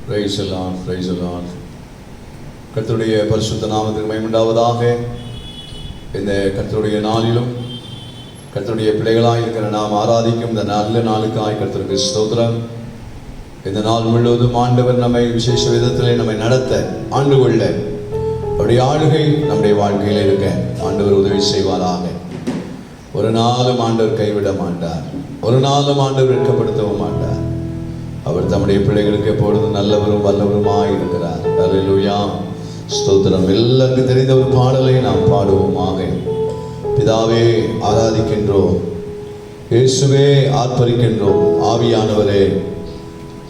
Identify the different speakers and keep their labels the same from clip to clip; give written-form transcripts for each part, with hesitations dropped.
Speaker 1: Praise the Lord, praise the Lord. கர்த்தருடைய பரிசுத்த நாமத்துக்கு மகிமை உண்டாவதாக. இந்த கர்த்தருடைய நாளிலும் கர்த்தருடைய பிள்ளைகளாக இருக்கிற நாம் ஆராதிக்கும் இந்த நல்ல நாளுக்காய் கர்த்தருக்கு ஸ்தோத்திரம். இந்த நாள் முழுவதும் ஆண்டவர் நம்மை விசேஷ விதத்திலே நம்மை நடத்த ஆண்டு கொள்ள அவருடைய ஆளுகை நம்முடைய வாழ்க்கையில் இருக்க ஆண்டவர் உதவி செய்வாராக. ஒரு நாளும் ஆண்டவர் கைவிட மாட்டார், ஒரு நாளும் ஆண்டவர் வெட்கப்படுத்தவும் மாட்டார். அவர் தம்முடைய பிள்ளைகளுக்கு எப்பொழுதும் நல்லவரும் வல்லவருமாய் இருக்கிறார். அல்லேலூயா, ஸ்தோத்திரம். எல்லாருக்கும் தெரிந்த ஒரு பாடலை நாம் பாடுவோமாக. பிதாவே ஆராதிக்கின்றோம், இயேசுவே ஆர்ப்பரிக்கின்றோம், ஆவியானவரே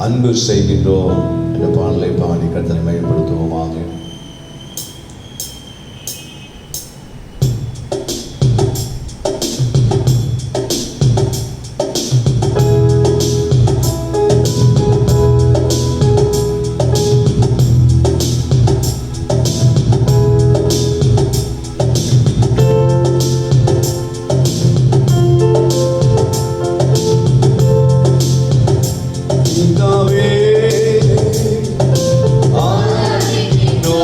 Speaker 1: அன்பு செய்கின்றோம் என்ற பாடலை பாடி கர்த்தரை மகிமைப்படுத்துவோமாக.
Speaker 2: No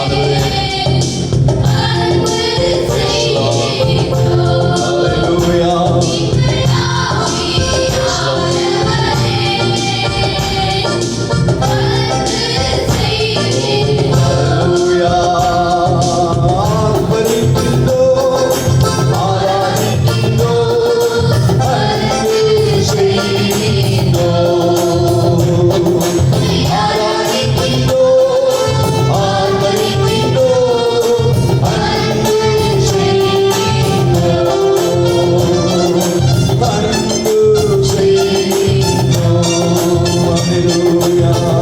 Speaker 1: ஆண்டவரே. Hallelujah.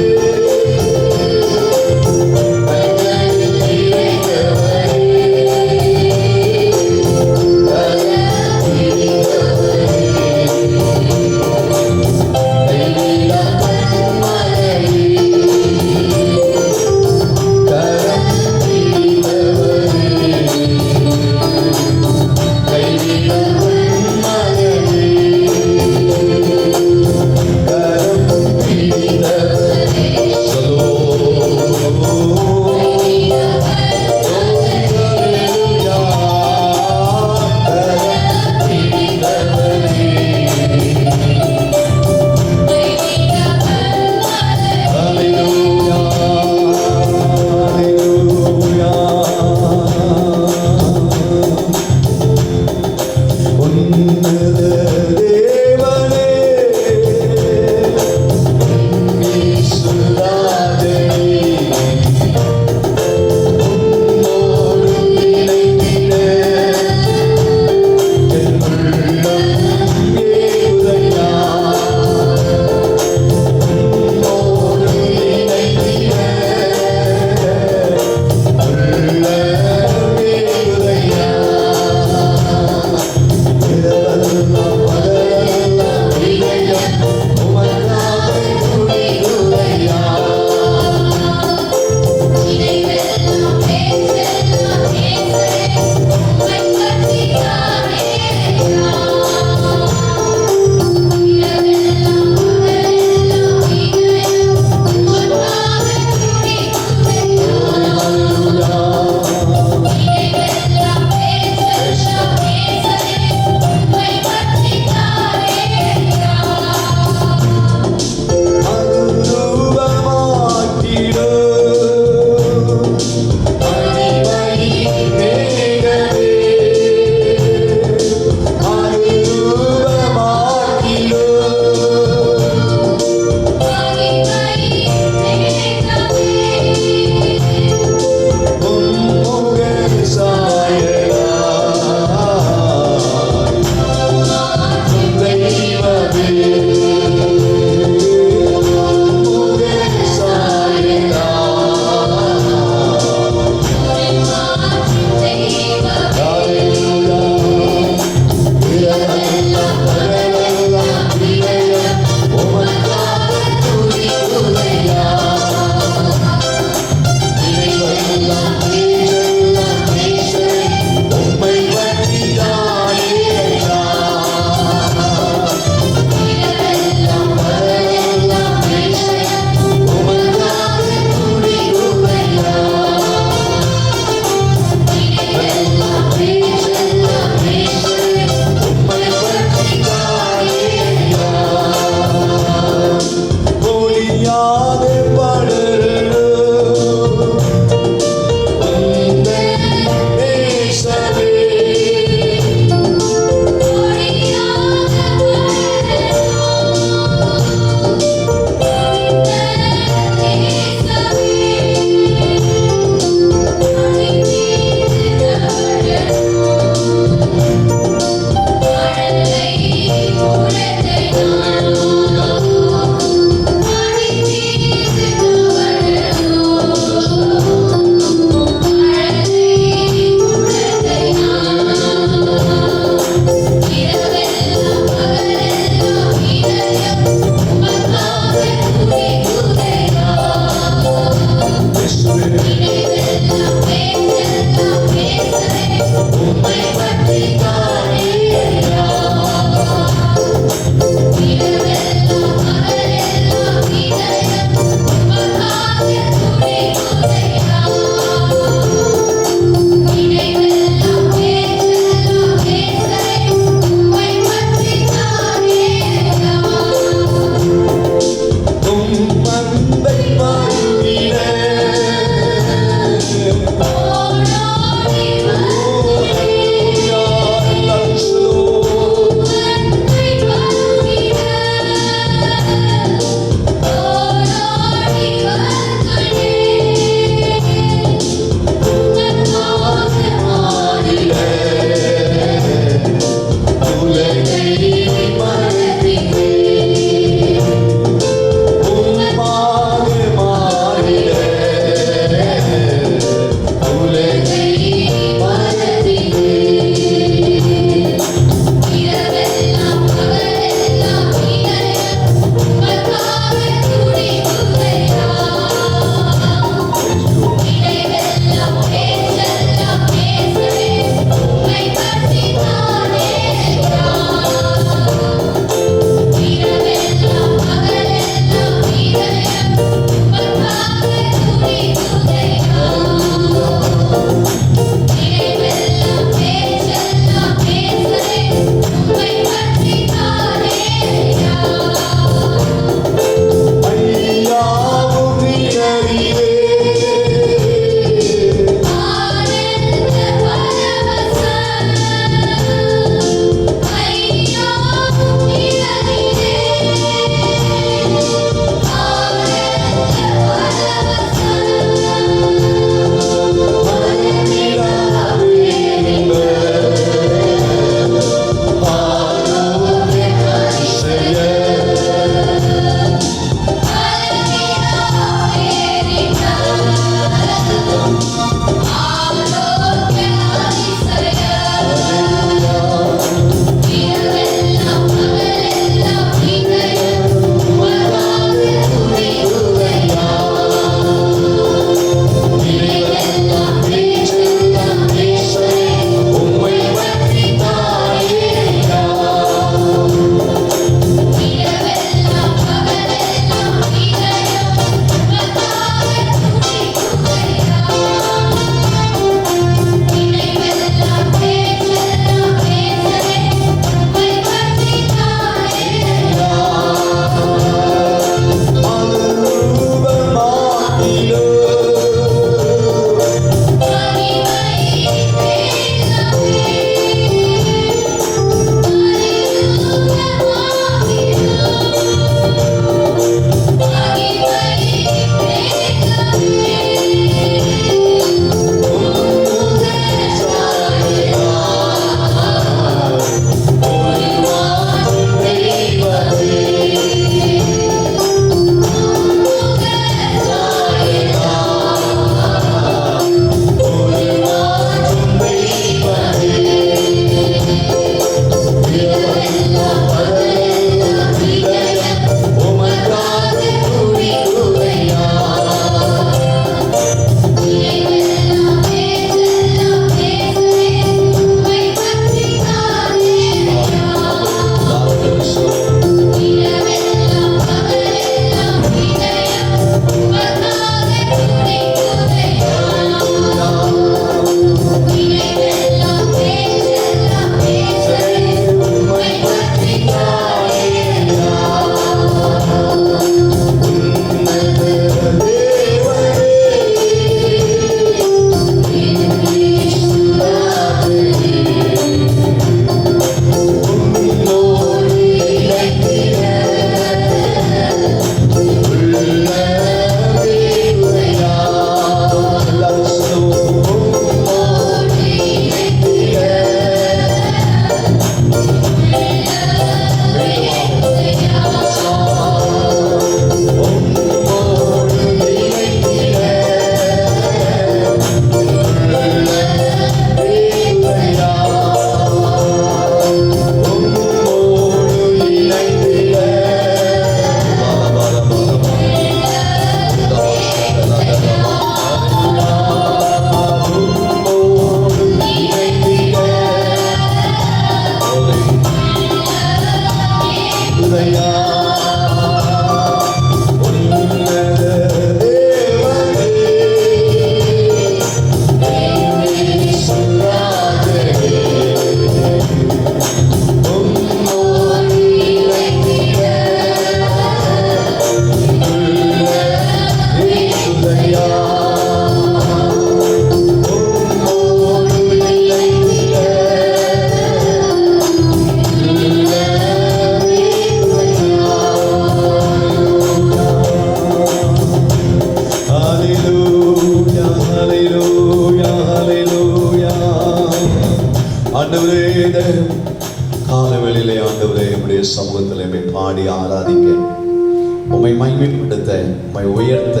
Speaker 1: உம்மை மகிமைப்படுத்த, உம்மை உயர்த்த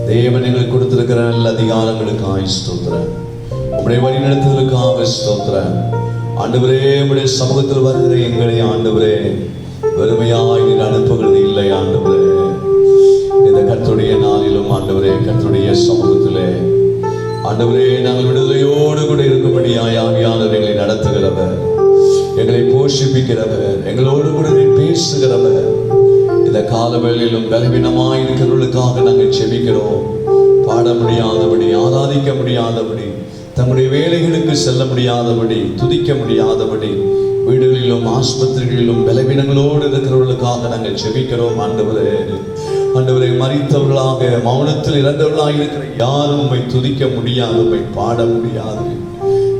Speaker 1: தேவன் எங்களுக்கு கொடுத்திருக்கிற நல்ல அதிகாரங்களுக்காக ஸ்தோத்திரம். உம்முடைய வழி நடத்துதலுக்காக ஸ்தோத்திரம். ஆண்டவரே, உம்முடைய சமூகத்தில் வருகிற எங்களை ஆண்டவரே வெறுமையாய் நீர் அனுப்புகிறது இல்லை. ஆண்டவரே, இந்த கர்த்தருடைய நாளிலும் ஆண்டவரே கர்த்தருடைய சமூகத்திலே ஆண்டவரே நாங்கள் விடுதலையோடு கூட இருக்கும்படியாய் ஆவியானவர் எங்களை நடத்துகிறவர், எங்களை போஷிப்பிக்கிறவர், எங்களோடு கூட நீ பேசுகிறவர். இந்த காலவேளையிலும் பலவீனமாய் இருக்கிறவர்களுக்காக நாங்கள் செபிக்கிறோம். பாட முடியாதபடி, ஆராதிக்க முடியாதபடி, தம்முடைய வேலைகளுக்கு செல்ல முடியாதபடி, துதிக்க முடியாதபடி, வீடுகளிலும் ஆஸ்பத்திரிகளிலும் பலவீனங்களோடு இருக்கிறவர்களுக்காக நாங்கள் செபிக்கிறோம். ஆண்டவரே, ஆண்டவரை மரித்தவர்களாக மௌனத்தில் இறந்தவர்களாக இருக்கிற யாரும் உம்மை துதிக்க முடியாது, உம்மை பாட முடியாது.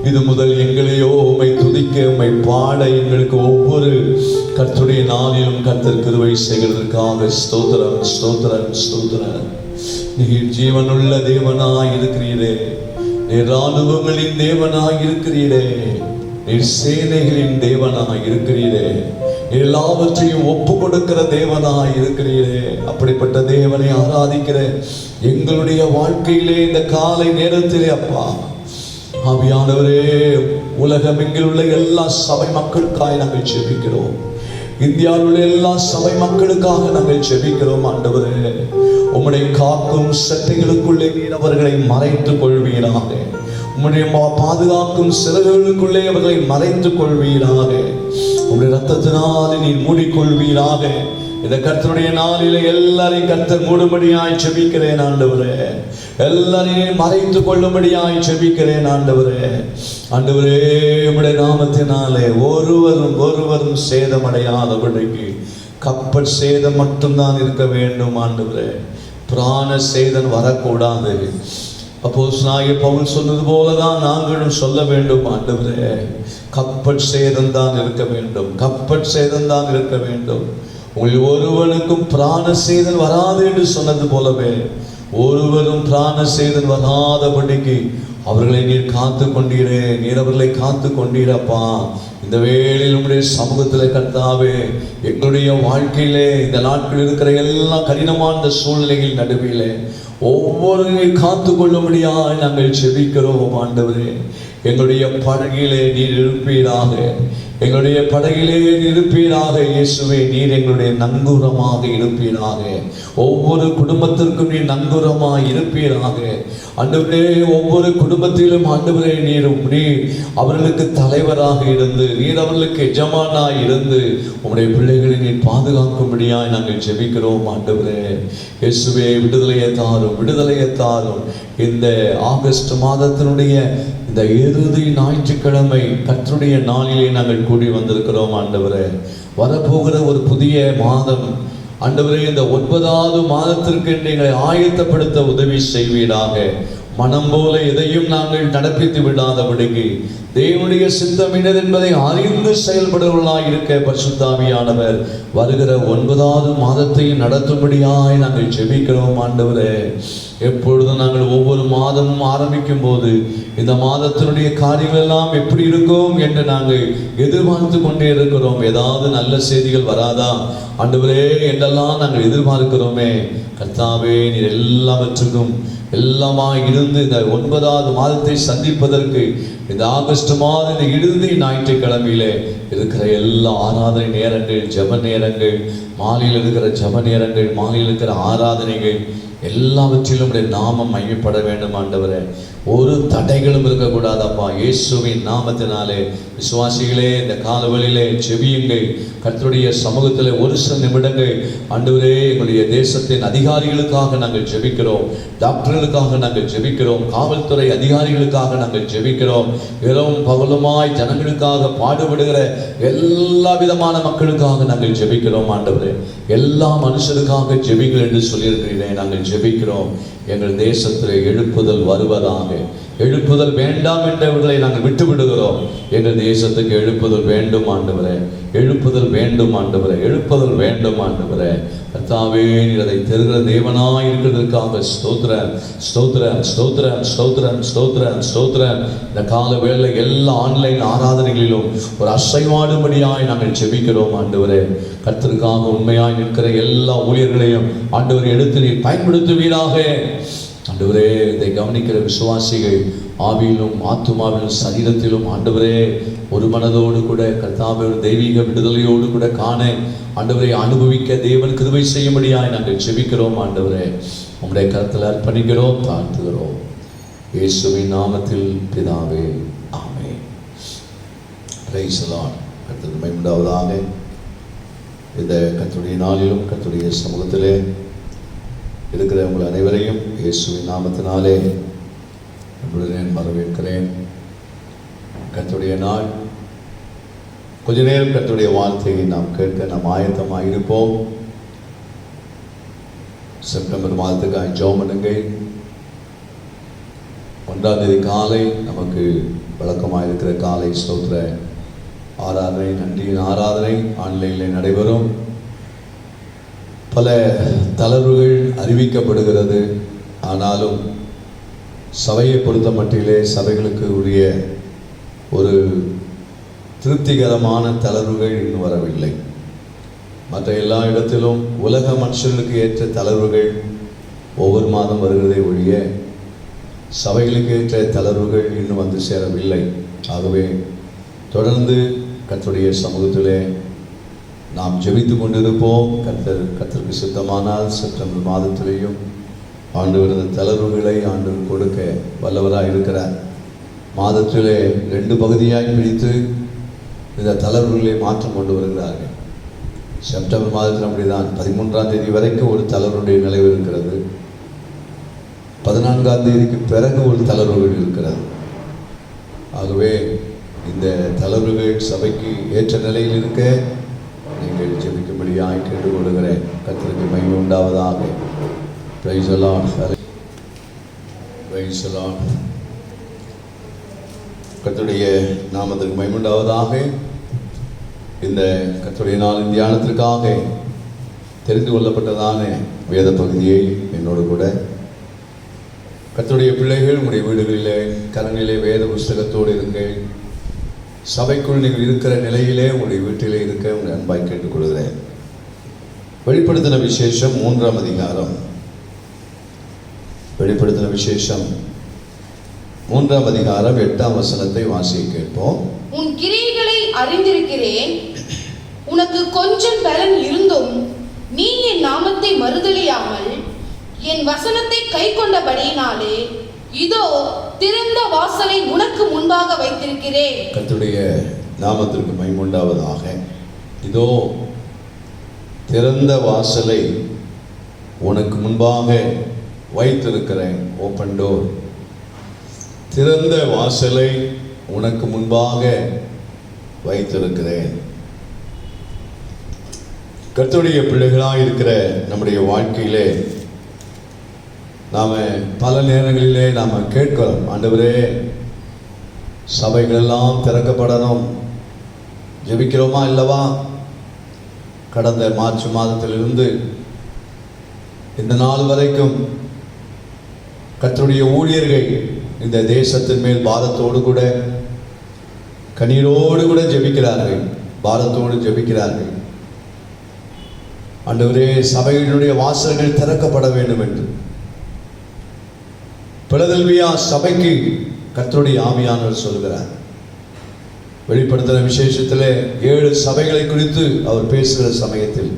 Speaker 1: இது முதல் எங்களையோ உம்மை துதிக்க, உம்மை பாட எங்களுக்கு ஒவ்வொரு கர்த்தருடைய நாளிலும் கர்த்தர் கிருபை செய்கிறதற்காக ஸ்தோத்திரம், ஸ்தோத்திரம், ஸ்தோத்திரம். நீர் ஜீவனுள்ள தேவனாய் இருக்கிறீரே, நீர் ராணுவங்களின் தேவனாய் இருக்கிறீரே, நீர் சேனைகளின் தேவனாய் இருக்கிறீரே, எல்லாவற்றையும் ஒப்பு கொடுக்கிற தேவனாய் இருக்கிறீரே. அப்படிப்பட்ட தேவனை ஆராதிக்கிற எங்களுடைய வாழ்க்கையிலே இந்த காலை நேரத்திலே அப்பா ஆவியானவரே, உலகம் எங்கிலுள்ள எல்லா சபை மக்களுக்காக நாங்கள் ஜெபிக்கிறோம். இந்தியாவில் உள்ள எல்லா சபை மக்களுக்காக நாங்கள் ஜெபிக்கிறோம். ஆண்டவரே, உம்முடைய காக்கும் சட்டைகளுக்குள்ளே நீர் அவர்களை மறைத்துக் கொள்வீராக. உம்முடைய பாதுகாக்கும் சிறகுகளுக்குள்ளே அவர்களை மறைத்துக் கொள்வீராக. உம்முடைய ரத்தத்தினாலே நீர் மூடிக்கொள்வீராக. இந்த கர்த்தருடைய நாளிலே எல்லாரையும் கர்த்தர் மூடும்படியாய் ஜெபிக்கிறேன். ஆண்டவரே, எல்லாரையும் மறைத்து கொள்ளும்படியாய் ஜெபிக்கிறேன். ஆண்டவரே, ஆண்டவரே, உம்முடைய நாமத்தினாலே ஒருவரும் சேதமடையாதபடிக்கு கப்பல் சேதம் மட்டும்தான் இருக்க வேண்டும். ஆண்டவரே, பிராண சேதம் வரக்கூடாது. அப்போஸ்தலனாகிய பவுல் சொன்னது போலதான் நாங்களும் சொல்ல வேண்டும். ஆண்டவரே, கப்பல் சேதம் தான் இருக்க வேண்டும், கப்பல் சேதம் தான் இருக்க வேண்டும். உங்கள் ஒருவனுக்கும் பிராண சேதம் வராது என்று சொன்னது போலவே ஒருவரும் பிராண சேதம் வராதபடிக்கு அவர்களை நீர் காத்து கொண்டீரே, நீர் அவர்களை காத்து கொண்டீரப்பா. இந்த வேளையில் உங்களுடைய சமூகத்தில் கர்த்தாவே, எங்களுடைய வாழ்க்கையிலே இந்த நாட்கள் இருக்கிற எல்லா கடினமான சூழ்நிலைகள் நடுவிலே ஒவ்வொருவரையும் காத்து கொள்ளும்படியாய் நாங்கள் ஜெபிக்கிறோம். ஆண்டவரே, எங்களுடைய படகிலே நீர் இருப்பீராக, எங்களுடைய படகிலே இருப்பீராக. இயேசுவே, நீர் எங்களுடைய நங்கூரமாக இருப்பீராக. ஒவ்வொரு குடும்பத்திற்கும் நீர் நங்கூரமாக இருப்பீராக. ஆண்டவரே, ஒவ்வொரு குடும்பத்திலும் ஆண்டவரே நீர் அவர்களுக்கு தலைவராக இருந்து, நீர் அவர்களுக்கு எஜமானாய் இருந்து உம்முடைய பிள்ளைகளை நீர் பாதுகாக்கும்படியாய் நாங்கள் ஜெபிக்கிறோம். ஆண்டவரே இயேசுவே, விடுதலையை தாரும், விடுதலையை தாரும். இந்த ஆகஸ்ட் மாதத்தினுடைய இந்த இறுதி ஞாயிற்றுக்கிழமை கர்த்தருடைய நாளிலே நாங்கள் கூடி வந்திருக்கிறோம். ஆண்டவரே, வரப்போகிற ஒரு புதிய மாதம் ஆண்டவரே, இந்த 9வது மாதத்திற்கு எங்களை ஆயத்தப்படுத்த உதவி செய்வீராக. மனம் போல எதையும் நாங்கள் நடப்பித்து விடாதபடிக்கு தேவனுடைய சித்தம் என்பதை அறிந்து செயல்படுவர்களாய் இருக்க பரிசுத்த ஆவியானவர் வருகிற 9வது மாதத்தையும் நடத்தும்படியாய் நாங்கள் ஜெபிக்கிறோம். ஆண்டவரே, எப்பொழுதும் நாங்கள் ஒவ்வொரு மாதமும் ஆரம்பிக்கும் போது இந்த மாதத்தினுடைய காரியங்கள் எல்லாம் எப்படி இருக்கும் என்று நாங்கள் எதிர்பார்த்து கொண்டே இருக்கிறோம். ஏதாவது நல்ல செய்திகள் வராதா ஆண்டவரே என்றெல்லாம் நாங்கள் எதிர்பார்க்கிறோமே. கர்த்தாவே, நீர் எல்லாவற்றுக்கும் எல்லாமாய் இருந்து இந்த 9வது மாதத்தை சந்திப்பதற்கு இந்த ஆகஸ்ட் மாதம் இந்த இறுதி ஞாயிற்றுக்கிழமையிலே இருக்கிற எல்லா ஆராதனை நேரங்கள், ஜப நேரங்கள், மாலையில் இருக்கிற ஜப நேரங்கள், மாலையில் இருக்கிற ஆராதனைகள் எல்லாவற்றிலும் நாமம் மகிமைப்பட வேண்டும். ஆண்டவரே, ஒரு தடைகளும் இருக்கக்கூடாதப்பா. இயேசுவின் நாமத்தினாலே விசுவாசிகளே இந்த காலவெளியிலே செவியுங்கள். கர்த்தருடைய சமூகத்தில் ஒரு சில நிமிடங்கள் ஆண்டவரே, எங்களுடைய தேசத்தின் அதிகாரிகளுக்காக நாங்கள் ஜெபிக்கிறோம், டாக்டர்களுக்காக நாங்கள் ஜெபிக்கிறோம், காவல்துறை அதிகாரிகளுக்காக நாங்கள் ஜெபிக்கிறோம். இரவும் பகலுமாய் ஜனங்களுக்காக பாடுபடுகிற எல்லா விதமான மக்களுக்காக நாங்கள் ஜெபிக்கிறோம். ஆண்டவரே, எல்லா மனுஷருக்காக ஜெபிங்கள் என்று சொல்லியிருக்கிறேன். நாங்கள் ஜெபிக்கிறோம். எங்கள் தேசத்தில் எழுப்புதல் வருவதாக, எழுப்புதல் வேண்டாம் என்றவர்களை நாங்கள் விட்டு விடுகிறோம். எங்கள் தேசத்துக்கு எழுப்புதல் வேண்டும் ஆண்டவரே, எழுப்புதல் வேண்டும் ஆண்டவரே, எழுப்புதல் வேண்டும் ஆண்டவரே. கர்த்தாவே, நீர் அதை தருகிற தேவனாய் இருக்கிறதற்காக ஸ்தோத்திரம், ஸ்தோத்திரம், ஸ்தோத்திரம், ஸ்தோத்திரம், ஸ்தோத்திரம், ஸ்தோத்திரம். இந்த கால வேளை எல்லா ஆன்லைன் ஆராதனைகளிலும் ஒரு அசைவாடும்படியாய் நாங்கள் ஜெபிக்கிறோம் ஆண்டவரே. கர்த்தருக்காக உண்மையாய் நிற்கிற எல்லா ஊழியர்களையும் ஆண்டவரை எடுத்து நீர் பயன்படுத்துவீராக ஆண்டவரே. இதை கவனிக்கிற விசுவாசிகள் ஆவியிலும் ஆத்துமாவிலும் சரீரத்திலும் ஆண்டவரே ஒரு மனதோடு கூட கர்த்தாவே ஒரு தெய்வீக விடுதலையோடு கூட காண ஆண்டவரை அனுபவிக்க தேவன் கிருபை செய்யும்படியாய் நாங்கள் ஜெபிக்கிறோம் ஆண்டவரே. உம்முடைய கரத்தில் அர்ப்பணிக்கிறோம், தாழ்த்துகிறோம். இயேசுவின் நாமத்தில் பிதாவே, ஆமென். Praise the Lord. கர்த்தருக்கு மகிமை உண்டாவதாக. இந்த கர்த்தருடைய நாளிலும் கர்த்தருடைய சமூகத்திலே இருக்கிற உங்கள் அனைவரையும் இயேசுவின் நாமத்தினாலே அன்புடன் வரவேற்கிறேன். கர்த்தருடைய நாள், கொஞ்ச நேரம் கர்த்தருடைய வார்த்தையை நாம் கேட்க நாம் ஆயத்தமாக இருப்போம். செப்டம்பர் மாதத்துக்காக ஜெபம் பண்ணுங்கள். 1ஆம் தேதி காலை நமக்கு வழக்கமாக இருக்கிற காலை ஸ்தோத்திர ஆராதனை, நன்றியின் ஆராதனை ஆன்லைனில் நடைபெறும். பல தளர்வுகள் அறிவிக்கப்படுகிறது. ஆனாலும் சபையை பொறுத்த மட்டிலே சபைகளுக்கு உரிய ஒரு திருப்திகரமான தளர்வுகள் இன்னும் வரவில்லை. மற்ற எல்லா இடத்திலும் உலக மனுஷர்களுக்கு ஏற்ற தளர்வுகள் ஒவ்வொரு மாதம் வருகிறதை ஒழிய சபைகளுக்கு ஏற்ற தளர்வுகள் இன்னும் வந்து சேரவில்லை. ஆகவே தொடர்ந்து கர்த்தருடைய சமூகத்திலே நாம் ஜெபித்து கொண்டிருப்போம். கர்த்தருக்கு சித்தமானால் செப்டம்பர் மாதத்திலேயும் ஆண்டவர் இந்த தளர்வுகளை ஆண்டவர் கொடுக்க வல்லவராக இருக்கிறார். மாதத்திலே 2 பகுதியாய் பிரித்து இந்த தளர்வுகளை மாற்றம் கொண்டு வருகிறார்கள். செப்டம்பர் மாதத்தில் அப்படிதான் 13ஆம் தேதி வரைக்கும் ஒரு தளர்வுடைய நிலைவு இருக்கிறது. 14ஆம் தேதிக்கு பிறகு ஒரு தளர்வுகள் இருக்கிறது. ஆகவே இந்த தளர்வுகள் சபைக்கு ஏற்ற நிலையில் இருக்க நீங்கள் ஜெபிக்கும்படியாய் கேட்டுக்கொள்கிறேன். கர்த்தருக்கு மகிமை உண்டாவதாக. Praise the Lord, praise the Lord. கர்த்தருடைய நாமத்துக்கு மகிமை உண்டாவதாக. இந்த கர்த்தருடைய நாளின் தியானத்திற்காக தெரிந்து கொள்ளப்பட்டதான வேத பகுதியை என்னோடு கூட கர்த்தருடைய பிள்ளைகள் உங்களுடைய வீடுகளிலே கரங்களிலே வேத புஸ்தகத்தோடு இருங்கள். சபைக்குள் நீங்கள் இருக்கிற நிலையிலே உங்களுடைய வீட்டிலே இருக்க உங்களை அன்பாய் கேட்டுக்கொள்கிறேன். வெளிப்படுத்தின விசேஷம் 3ஆம் அதிகாரம். வெளிப்படுத்தின விசேஷம் 3ஆம் அதிகாரம் 8ஆம் வசனத்தை வாசிக்க கேட்போம்.
Speaker 2: உன் கிரியைகளை அறிந்திருக்கிறேன். உனக்கு கொஞ்சம் பலன் இருந்தும் நீ என் நாமத்தை மறுதலியாமல் என் வசனத்தை கை கொண்டபடியினாலே இதோ திறந்த வாசலை உனக்கு முன்பாக வைத்திருக்கிறேன்.
Speaker 1: கர்த்தருடைய நாமத்திற்கு மகிமை உண்டாவதாக. இதோ திறந்த வாசலை உனக்கு முன்பாக வைத்திருக்கிறேன். Open door. திறந்த வாசலை உனக்கு முன்பாக வைத்திருக்கிறேன். கர்த்தருடைய பிள்ளைகளாக இருக்கிற நம்முடைய வாழ்க்கையிலே நாம் பல நேரங்களிலே நாம் கேட்கிறோம், ஆண்டவரே சபைகளெல்லாம் திறக்கப்படணும். ஜெபிக்கிறோமா இல்லவா? கடந்த மார்ச் மாதத்திலிருந்து இந்த நாள் வரைக்கும் கர்த்தருடைய ஊழியர்கள் இந்த தேசத்தின் மேல் பாரத்தோடு கூட கண்ணீரோடு கூட ஜெபிக்கிறார்கள், பாரத்தோடு ஜெபிக்கிறார்கள். ஆண்டவரே சபைகளுடைய வாசல்கள் திறக்கப்பட வேண்டும் என்று. பிலதெல்பியா சபைக்கு கர்த்தருடைய ஆவியானவர் சொல்கிறார். வெளிப்படுத்தின விசேஷத்திலே 7 சபைகளை குறித்து அவர் பேசுகிற சமயத்தில்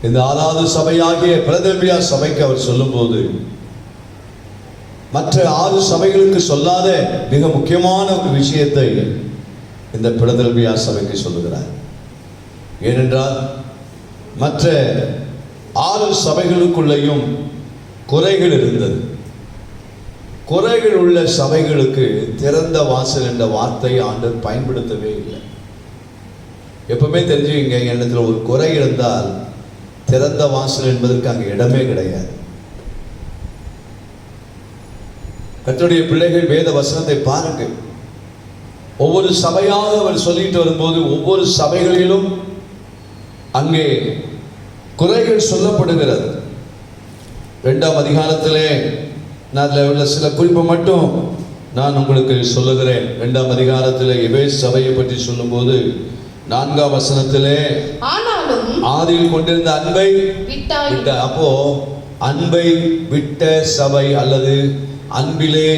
Speaker 1: இந்த 6வது சபையாகிய பிலதெல்பியா சபைக்கு அவர் சொல்லும்போது மற்ற 6 சபைகளுக்கு சொல்லாத மிக முக்கியமான ஒரு விஷயத்தை இந்த பிலதெல்பியா சபைக்கு சொல்லுகிறார். ஏனென்றால் மற்ற 6 சபைகளுக்குள்ளேயும் குறைகள் இருந்தது. குறைகள் உள்ள சபைகளுக்கு திறந்த வாசல் என்ற வார்த்தையை ஆண்டவர் பயன்படுத்தவே இல்லை. எப்பவுமே தெரிஞ்சுங்க, என்னிடத்தில் ஒரு குறை இருந்தால் திறந்த வாசல் என்பதற்கு அங்கே இடமே கிடையாது. கர்த்தருடைய பிள்ளைகள் வேத வசனத்தை பாருங்கள். ஒவ்வொரு சபையாக அவர் சொல்லிட்டு வரும்போது ஒவ்வொரு சபைகளிலும் அங்கே குறைகள் சொல்லப்படுகிறது. 2ஆம் அதிகாரத்திலே நான் அதில் உள்ள சில குறிப்பை மட்டும் நான் உங்களுக்கு சொல்லுகிறேன். 2ஆம் அதிகாரத்திலே எபேசு சபையை பற்றி சொல்லும்போது 4ஆம் வசனத்திலே
Speaker 2: ஆனாலும்
Speaker 1: ஆதியில் கொண்டிருந்த அன்பை விட்ட, அப்போ அன்பை விட்ட சபை அல்லது அன்பிலே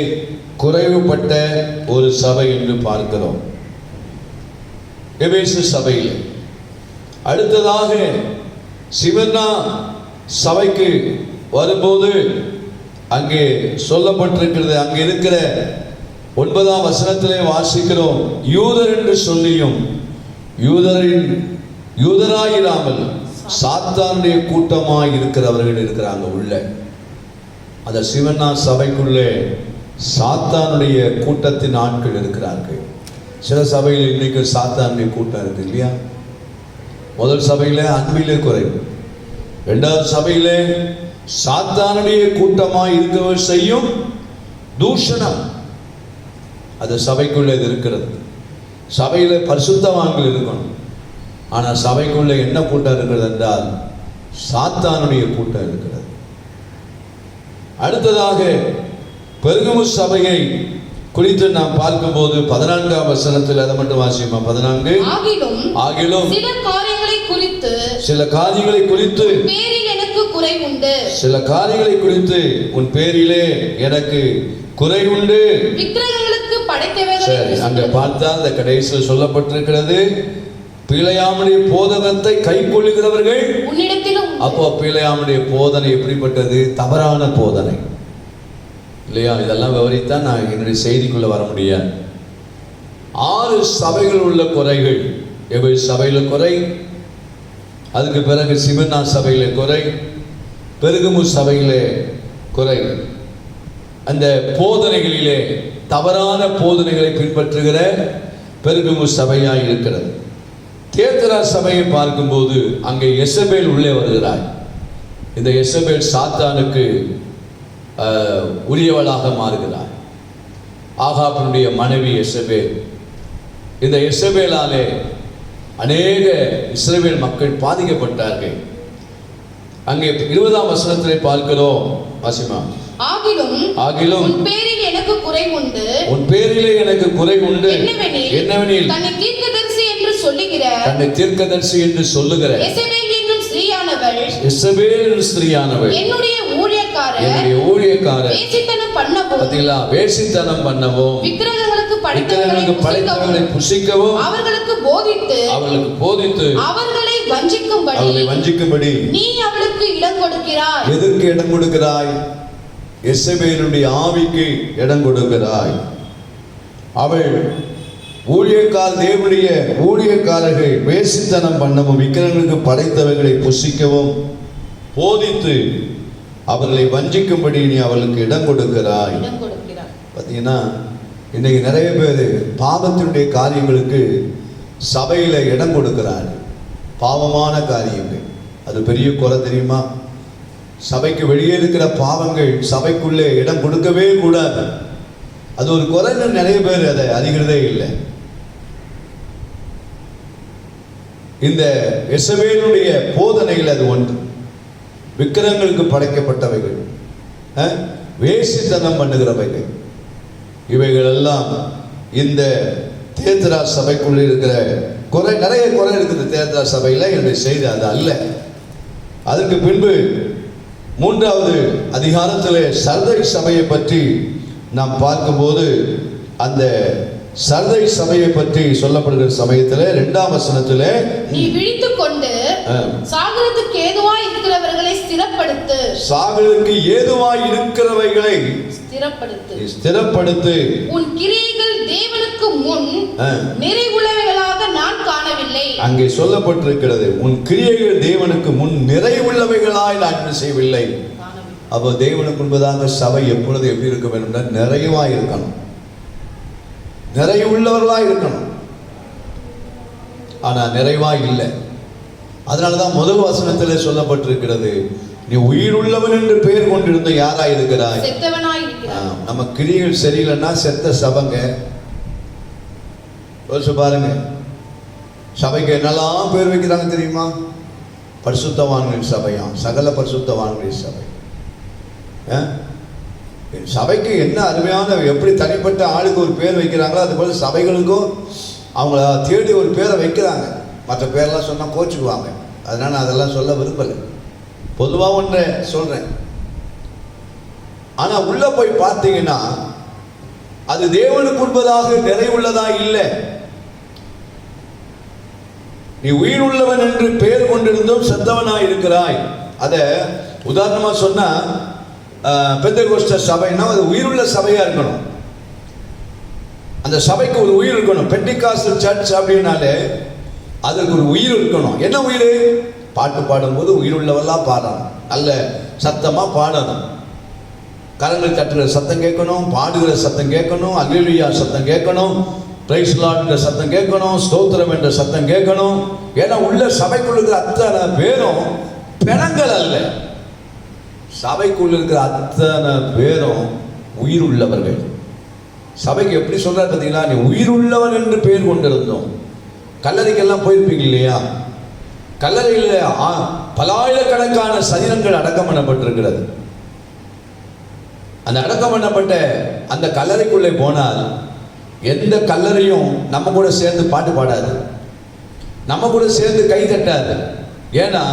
Speaker 1: குறைவுபட்ட ஒரு சபை என்று பார்க்கிறோம் எபேசு சபையில். அடுத்ததாக சிவன்னா சபைக்கு வரும்போது அங்கே சொல்லப்பட்டிருக்கிறது, அங்கே இருக்கிற 9ஆம் வசனத்திலே வாசிக்கிறோம், யூதர் என்று சொல்லியும் யூதராயிராமல் சாத்தானுடைய கூட்டமாய் இருக்கிறவர்கள் இருக்கிறாங்க உள்ள. அந்த சிவன்னா சபைக்குள்ளே சாத்தானுடைய கூட்டத்தின் ஆட்கள் இருக்கிறார்கள். சில சபையில் இன்னைக்கு சாத்தானுடைய கூட்டம் இருக்கு இல்லையா? முதல் சபையில அன்பிலே குறைவு, 2வது சபையிலே சாத்தானுடைய கூட்டமாய் இருக்கவர் செய்யும் தூஷணம் அது சபைக்குள்ளே இருக்கிறது. சபையில பரிசுத்தவான்கள் இருக்கணும், ஆனா சபைக்குள்ள என்ன கூட்டம் இருக்கிறது என்றால் சாத்தானுடைய கூட்டம் இருக்கிறது. அடுத்ததாக பெருகமு சபையை குறித்து நாம் பார்க்கும்போது 14ஆம் வசனத்தில் அதை மட்டும் வாசிப்போம். 14 ஆகிலும் சில காரியங்களை குறித்து
Speaker 2: பேரில் எனக்கு குறை உண்டு,
Speaker 1: சில காரியங்களை குறித்து உன் பேரிலே எனக்கு குறை உண்டு.
Speaker 2: விக்கிரகங்களுக்கு படைத்தவைகளை
Speaker 1: அங்க பார்த்தா அந்த கடைசியில் சொல்லப்பட்டிருக்கிறது, பிழையாமுடைய போதகத்தை கை கொள்ளுகிறவர்கள்
Speaker 2: உன்னிடத்திலும்.
Speaker 1: அப்போ பிழையாமுடைய போதனை எப்படிப்பட்டது? தவறான போதனை இல்லையா? இதெல்லாம் விவரித்தான் நான் என்னுடைய செய்திக்குள்ள வர முடியாது. 6 சபைகள் உள்ள குறைகள். எபேசு சபையில குறை, அதுக்கு பிறகு சிவன்னா சபையில குறை, பெருகமு சபையிலே குறை. அந்த போதனைகளிலே தவறான போதனைகளை பின்பற்றுகிற பெருகமு சபையாய் இருக்கிறது. தியத்தீரா சபையை பார்க்கும்போது அங்கே எசபேல் உள்ளே வருகிறார். இந்த எசபேல் சாத்தானுக்கு உரியவளாக மாறுகிறார். ஆகாபினுடைய மனைவி எசபேல். இந்த எசபேலாலே அநேக இஸ்ரவேல் மக்கள் பாதிக்கப்பட்டார்கள். அங்கே 20ஆம் வசனத்திலே பார்க்கிறோம், வாசிமா. ஆகிலும்
Speaker 2: உன் பேரில் எனக்கு குறை உண்டு,
Speaker 1: உன் பேரிலே எனக்கு குறை உண்டு. என்னவெனில்
Speaker 2: தன்னை தீர்க்கதரிசி என்று சொல்லுகிற எசபேல் என்னும் ஸ்திரீயானவள்
Speaker 1: என்னுடைய ஊழியக்காரர் வேசித்தனம் பண்ணவும் விக்கிரகங்களுக்கு படைத்தவைகளை புசிக்கவும்
Speaker 2: அவர்களுக்கு போதித்து அவர்களை
Speaker 1: வஞ்சிக்கும்படி
Speaker 2: நீ அவளுக்கு இடம் கொடுக்கிறாய்.
Speaker 1: எதற்கு இடம் கொடுக்கிறாய்? எசபேலுடைய ஆவிக்கு இடம் கொடுக்கிறாய். அவள் தேவனுடைய ஊழியக்காரர்கள் வேசித்தனம் பண்ணவும் விக்கிரகங்களுக்கு படைத்தவைகளை புசிக்கவும் போதித்து அவர்களை வஞ்சிக்கும்படி நீ அவளுக்கு இடம் கொடுக்கிறாய். பார்த்தீங்கன்னா இன்னைக்கு நிறைய பேர் பாவத்தினுடைய காரியங்களுக்கு சபையில இடம் கொடுக்கிறார். பாவமான காரியங்கள் அது பெரிய குறை தெரியுமா? சபைக்கு வெளியே இருக்கிற பாவங்கள் சபைக்குள்ளே இடம் கொடுக்கவே கூடாது. அது ஒரு குறைன்னு நிறைய பேர் அதை அறிகிறதே இல்லை. இந்த எசபேலுடைய போதனைகள் அது ஒன்று. விக்கிரகங்களுக்கு படைக்கப்பட்டவைகள், வேசித்தனம் பண்ணுகிறவைகள், இவைகள் எல்லாம் இந்த தியத்தீரா சபைக்குள்ள இருக்கிற குறை. நிறைய குறை இருக்குது தியத்தீரா சபையில். என்னுடைய செய்தி அது அல்ல. அதற்கு பின்பு 3வது அதிகாரத்திலே சர்தை சபையை பற்றி நாம் பார்க்கும்போது அந்த சர்தை சபையை பற்றி சொல்லப்படுகிற சமயத்தில் 2ஆம் வசனத்திலே
Speaker 2: நீ விழித்துக் கொண்டு சாகரத்துக்கு ஏதுவாய் இருக்கிறவர்களை ஸ்திரப்படுத்து.
Speaker 1: சாகரத்துக்கு ஏதுவாய் இருக்கிறவைகளை ஸ்திரப்படுத்து.
Speaker 2: உன் கிரியைகள் தேவனுக்கு முன் நிறைவுள்ளவைகளாக நான் காணவில்லை.
Speaker 1: அங்கே சொல்லப்பட்டிருக்கிறது, உன் கிரியைகள் தேவனுக்கு முன் நிறைவுள்ளவைகளாய் நான் செய்யவில்லை. அப்போ தேவனுக்கு முன்பதாக சபை எப்பொழுது எப்படி இருக்க வேண்டும்? நிறைவாய் இருக்கணும், நிறைவுள்ளவர்களாய் இருக்கணும். ஆனா நிறைவாய் இல்லை. அதனாலதான் முதல் வசனத்தில் சொல்லப்பட்டிருக்கிறது, நீ உயிருள்ளவன் என்று பெயர் கொண்டிருந்த யாராய் இருக்கிறாய்?
Speaker 2: செத்தவனாய் இருக்கிறாய்.
Speaker 1: நம்ம கிரியைகள் சரியில்லைன்னா செத்த சபைங்க. யோசிச்சு பாருங்க, சபைக்கு என்னெல்லாம் பேர் வைக்கிறாங்க தெரியுமா? பரிசுத்தவான்களின் சபையாம், சகல பரிசுத்தவான்களின் சபை. சபைக்கு என்ன அருமையான, எப்படி தனிப்பட்ட ஆளுக்கு ஒரு பேர் வைக்கிறாங்களோ அது போல சபைகளுக்கும் அவங்கள தேடி ஒரு பேரை வைக்கிறாங்க. மற்ற பேரெல்லாம் சொன்னால் கோச்சுக்குவாங்க. அதனால நான் அதெல்லாம் சொல்ல விரும்பலை, பொதுவாக ஒன்றை சொல்றேன். ஆனா உள்ள போய் பார்த்தீங்கன்னா அது தேவனுக்கு உண்பதாக நிறைவுள்ளதா இல்லை. நீ உயிருள்ளவன் என்று பெயர் கொண்டிருந்தும் செத்தவனாய் இருக்கிறாய். அத உதாரணமா சொன்னா, பெந்தெகோஸ்தே சபைன்னா அது உயிருள்ள சபையா இருக்கணும். அந்த சபைக்கு ஒரு உயிர் இருக்கணும். பெண்டிகாஸ்டல் சர்ச் அப்படின்னாலே அதற்கு ஒரு உயிர் இருக்கணும். என்ன உயிர்? பாட்டு பாடும்போது உயிருள்ளவெல்லாம் பாடணும், நல்ல சத்தமா பாடணும், கரங்கள் தட்டுகிற சத்தம் கேட்கணும், பாடுகிற சத்தம் கேட்கணும், அல்லேலூயா சத்தம் கேட்கணும், பிரைஸ் லார்ட் என்ற சத்தம் கேட்கணும், ஸ்தோத்திரம் என்ற சத்தம் கேட்கணும். ஏன்னா உள்ள சபைக்குள்ள இருக்கிற அத்தனை பேரும் பிணங்கள் அல்ல. சபைக்குள்ள இருக்கிற அத்தனை பேரும் உயிர் உள்ளவர்கள். சபைக்கு எப்படி சொல்றாரு பார்த்தீங்களா? நீ உயிருள்ளவன் என்று பெயர் கொண்டிருந்தோம். கல்லறைக்கெல்லாம் போயிருப்பீங்க இல்லையா? கல்லறையில் பலாயிரக்கணக்கான சரீரங்கள் அடக்கம் பண்ணப்பட்டிருக்கிறது. அந்த அடக்கம் பண்ணப்பட்ட அந்த கல்லறைக்குள்ளே போனால் எந்த கல்லறையும் நம்ம கூட சேர்ந்து பாட்டு பாடாது, நம்ம கூட சேர்ந்து கை தட்டாது. ஏன்னா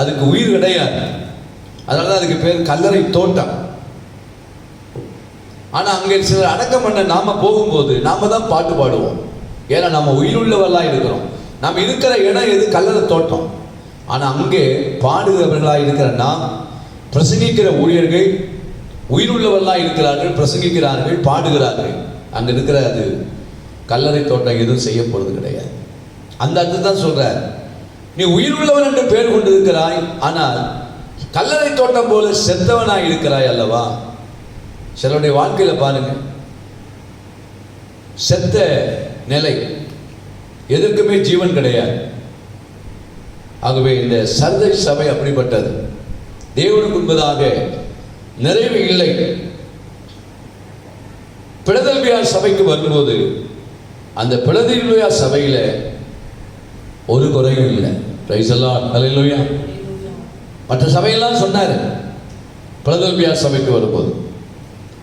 Speaker 1: அதுக்கு உயிர் கிடையாது. அதனால அதுக்கு பேர் கல்லறை தோட்டம். ஆனா அங்கே சிலர் அடக்கம் பண்ண நாம போகும்போது நாம தான் பாட்டு பாடுவோம். ஏன்னா நம்ம உயிருள்ளவர்களா இருக்கிறோம். நாம் இருக்கிற இடம் எது? கல்லறை தோட்டம். ஆனா அங்கே பாடுகிறவர்களாக இருக்கிற நாம், பிரசங்கிக்கிற ஊழியர்கள் உயிருள்ளவர்களாக இருக்கிறார்கள், பிரசங்கிக்கிறார்கள், பாடுகிறார்கள். அங்க இருக்கிற அது கல்லறை தோட்டம் எதுவும் செய்ய போறது கிடையாது. அந்த அர்த்தம் தான் சொல்றார். நீ உயிருள்ளவன் என்று பெயர் கொண்டு இருக்கிறாய், ஆனால் கல்லறை தோட்டம் போல செத்தவனாய் இருக்கிறாய் அல்லவா? சிலருடைய வாழ்க்கையில பாருங்க, செத்த நிலை, எதற்குமே ஜீவன் கிடையாது. ஆகவே இந்த சர்தை சபை அப்படிப்பட்டது. தேவனுக்கு உண்பதாக நிறைவு இல்லை. பிலதெல்பியா சபைக்கு வரும்போது அந்த பிலதெல்பியா சபையில ஒரு குறையும் இல்லை. பிரைஸ் தி லார்ட், ஹல்லேலூயா. மற்ற சபையெல்லாம் சொன்னாரு பிலதெல்பியா சபைக்கு வரும்போது.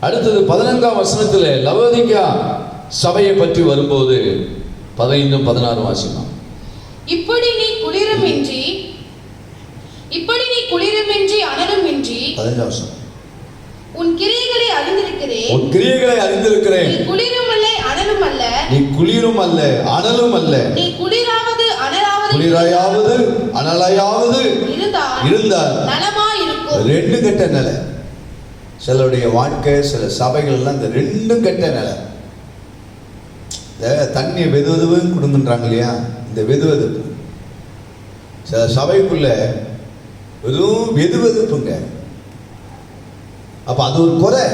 Speaker 1: அடுத்தது 14ஆம் வசனத்தில் லவோதிக்கா சபையை பற்றி வரும்போது 15-16 வாசிக்கலாம். இப்படி நீ குளிருமின்றி அனலுமின்றி, 15ஆம் வசனம், உன் கிரியைகளை அறிந்திருக்கிறேன். நீ குளிரும் அல்ல அனலும் அல்ல. நீ குளிராவது அனலாயாவது இருந்தால் நலமாயிருக்கும். ரெண்டு கெட்ட நிலை சிலருடைய வாழ்க்கை. சில சபைகள் எல்லாம் இந்த ரெண்டும் கெட்ட நிலை. இந்த தண்ணி வெதுவெதுவும் கொடுங்கன்றாங்க இல்லையா? இந்த வெதுவெதுப்பு சில சபைக்குள்ள வெறும் வெதுவெதுப்புங்க. அப்ப அது ஒரு குறை.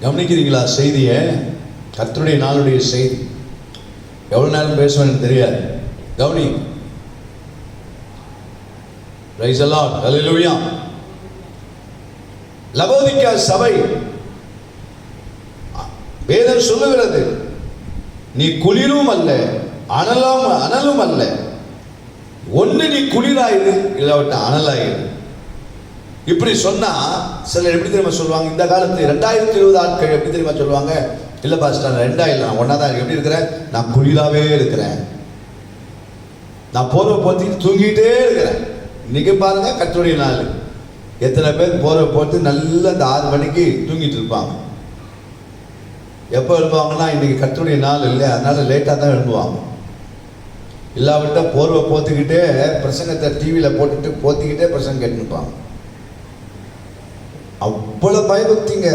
Speaker 1: கவனிக்கிறீங்களா செய்திய? கர்த்தருடைய நாளுடைய செய்தி. எவ்வளவு நேரம் பேசுவேன்னு தெரியாது. கவனி. பிரைஸ் தி லார்ட், ஹல்லேலூயா. லவோதிக்கா சபை வேதம் சொல்லுகிறது, நீ குளிரும் அல்ல அனலும் அல்ல. ஒன்று நீ குளிராயிரு, இல்லாவிட்ட அனலாயிரு. இப்படி சொன்னா சிலர் எப்படி தெரியுமா சொல்லுவாங்க? இந்த காலத்து 2020 ஆட்கள் எப்படி தெரியுமா சொல்லுவாங்க? இல்ல பாஸ்டர், 2000 நான் ஒன்னாதான் எப்படி இருக்கிறேன்? நான் குளிராவே இருக்கிறேன், நான் போர்வை போத்திட்டு தூங்கிட்டே இருக்கிறேன். இன்னைக்கு பாருங்க கர்த்தருடைய நாள். எத்தனை பேர் போர்வை போட்டு நல்லா இந்த 6 மணிக்கு தூங்கிட்டு இருப்பாங்க. எப்போ எழுப்புவாங்கன்னா இன்னைக்கு கர்த்தருடைய நாள் இல்லை, அதனால லேட்டாக தான் எழுப்புவாங்க. இல்லாவிட்டா போர்வை போத்திக்கிட்டே பிரசங்கத்தை டிவியில் போட்டுட்டு போத்திக்கிட்டே பிரசங்கம் கேட்டுப்பாங்க. அவ்வளவு பயபக்திங்க,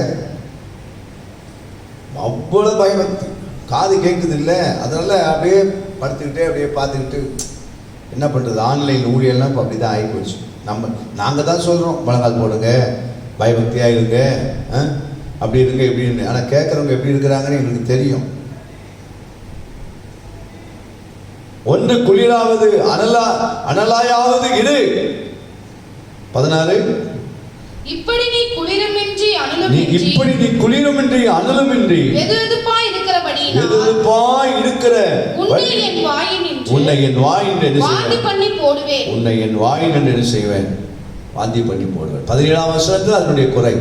Speaker 1: அவ்வளவு பயபக்தி. காது கேட்குது இல்லை, அதனால அப்படியே படுத்துக்கிட்டே அப்படியே பார்த்துக்கிட்டு என்ன பண்ணுறது? ஆன்லைன் ஊழியெல்லாம் இப்போ அப்படி தான் ஆகிப்போச்சு. நாங்கள் தான் சொல்கிறோம் முழங்கால் போடுங்க, பயபக்தியாக இருங்க, அப்படி இருங்க இப்படின்னு. ஆனால் கேட்குறவங்க எப்படி இருக்கிறாங்கன்னு எங்களுக்கு தெரியும். ஒன்று குளிராவது அனலாயாவது இரு. 16
Speaker 2: இப்படி நீ குளிருமின்றி
Speaker 1: அனலுமின்றி
Speaker 2: வெதுவெதுப்பாய்
Speaker 1: இருக்கிற
Speaker 2: உன்னை என் வாயினின்று வாந்தி பண்ணி போடுவேன்.
Speaker 1: உன்னை என் வாயினின்று என்ன செய்வேன்? வாந்தி பண்ணி போடுவேன். 17ஆம் வசனத்தில் அதனுடைய குறை.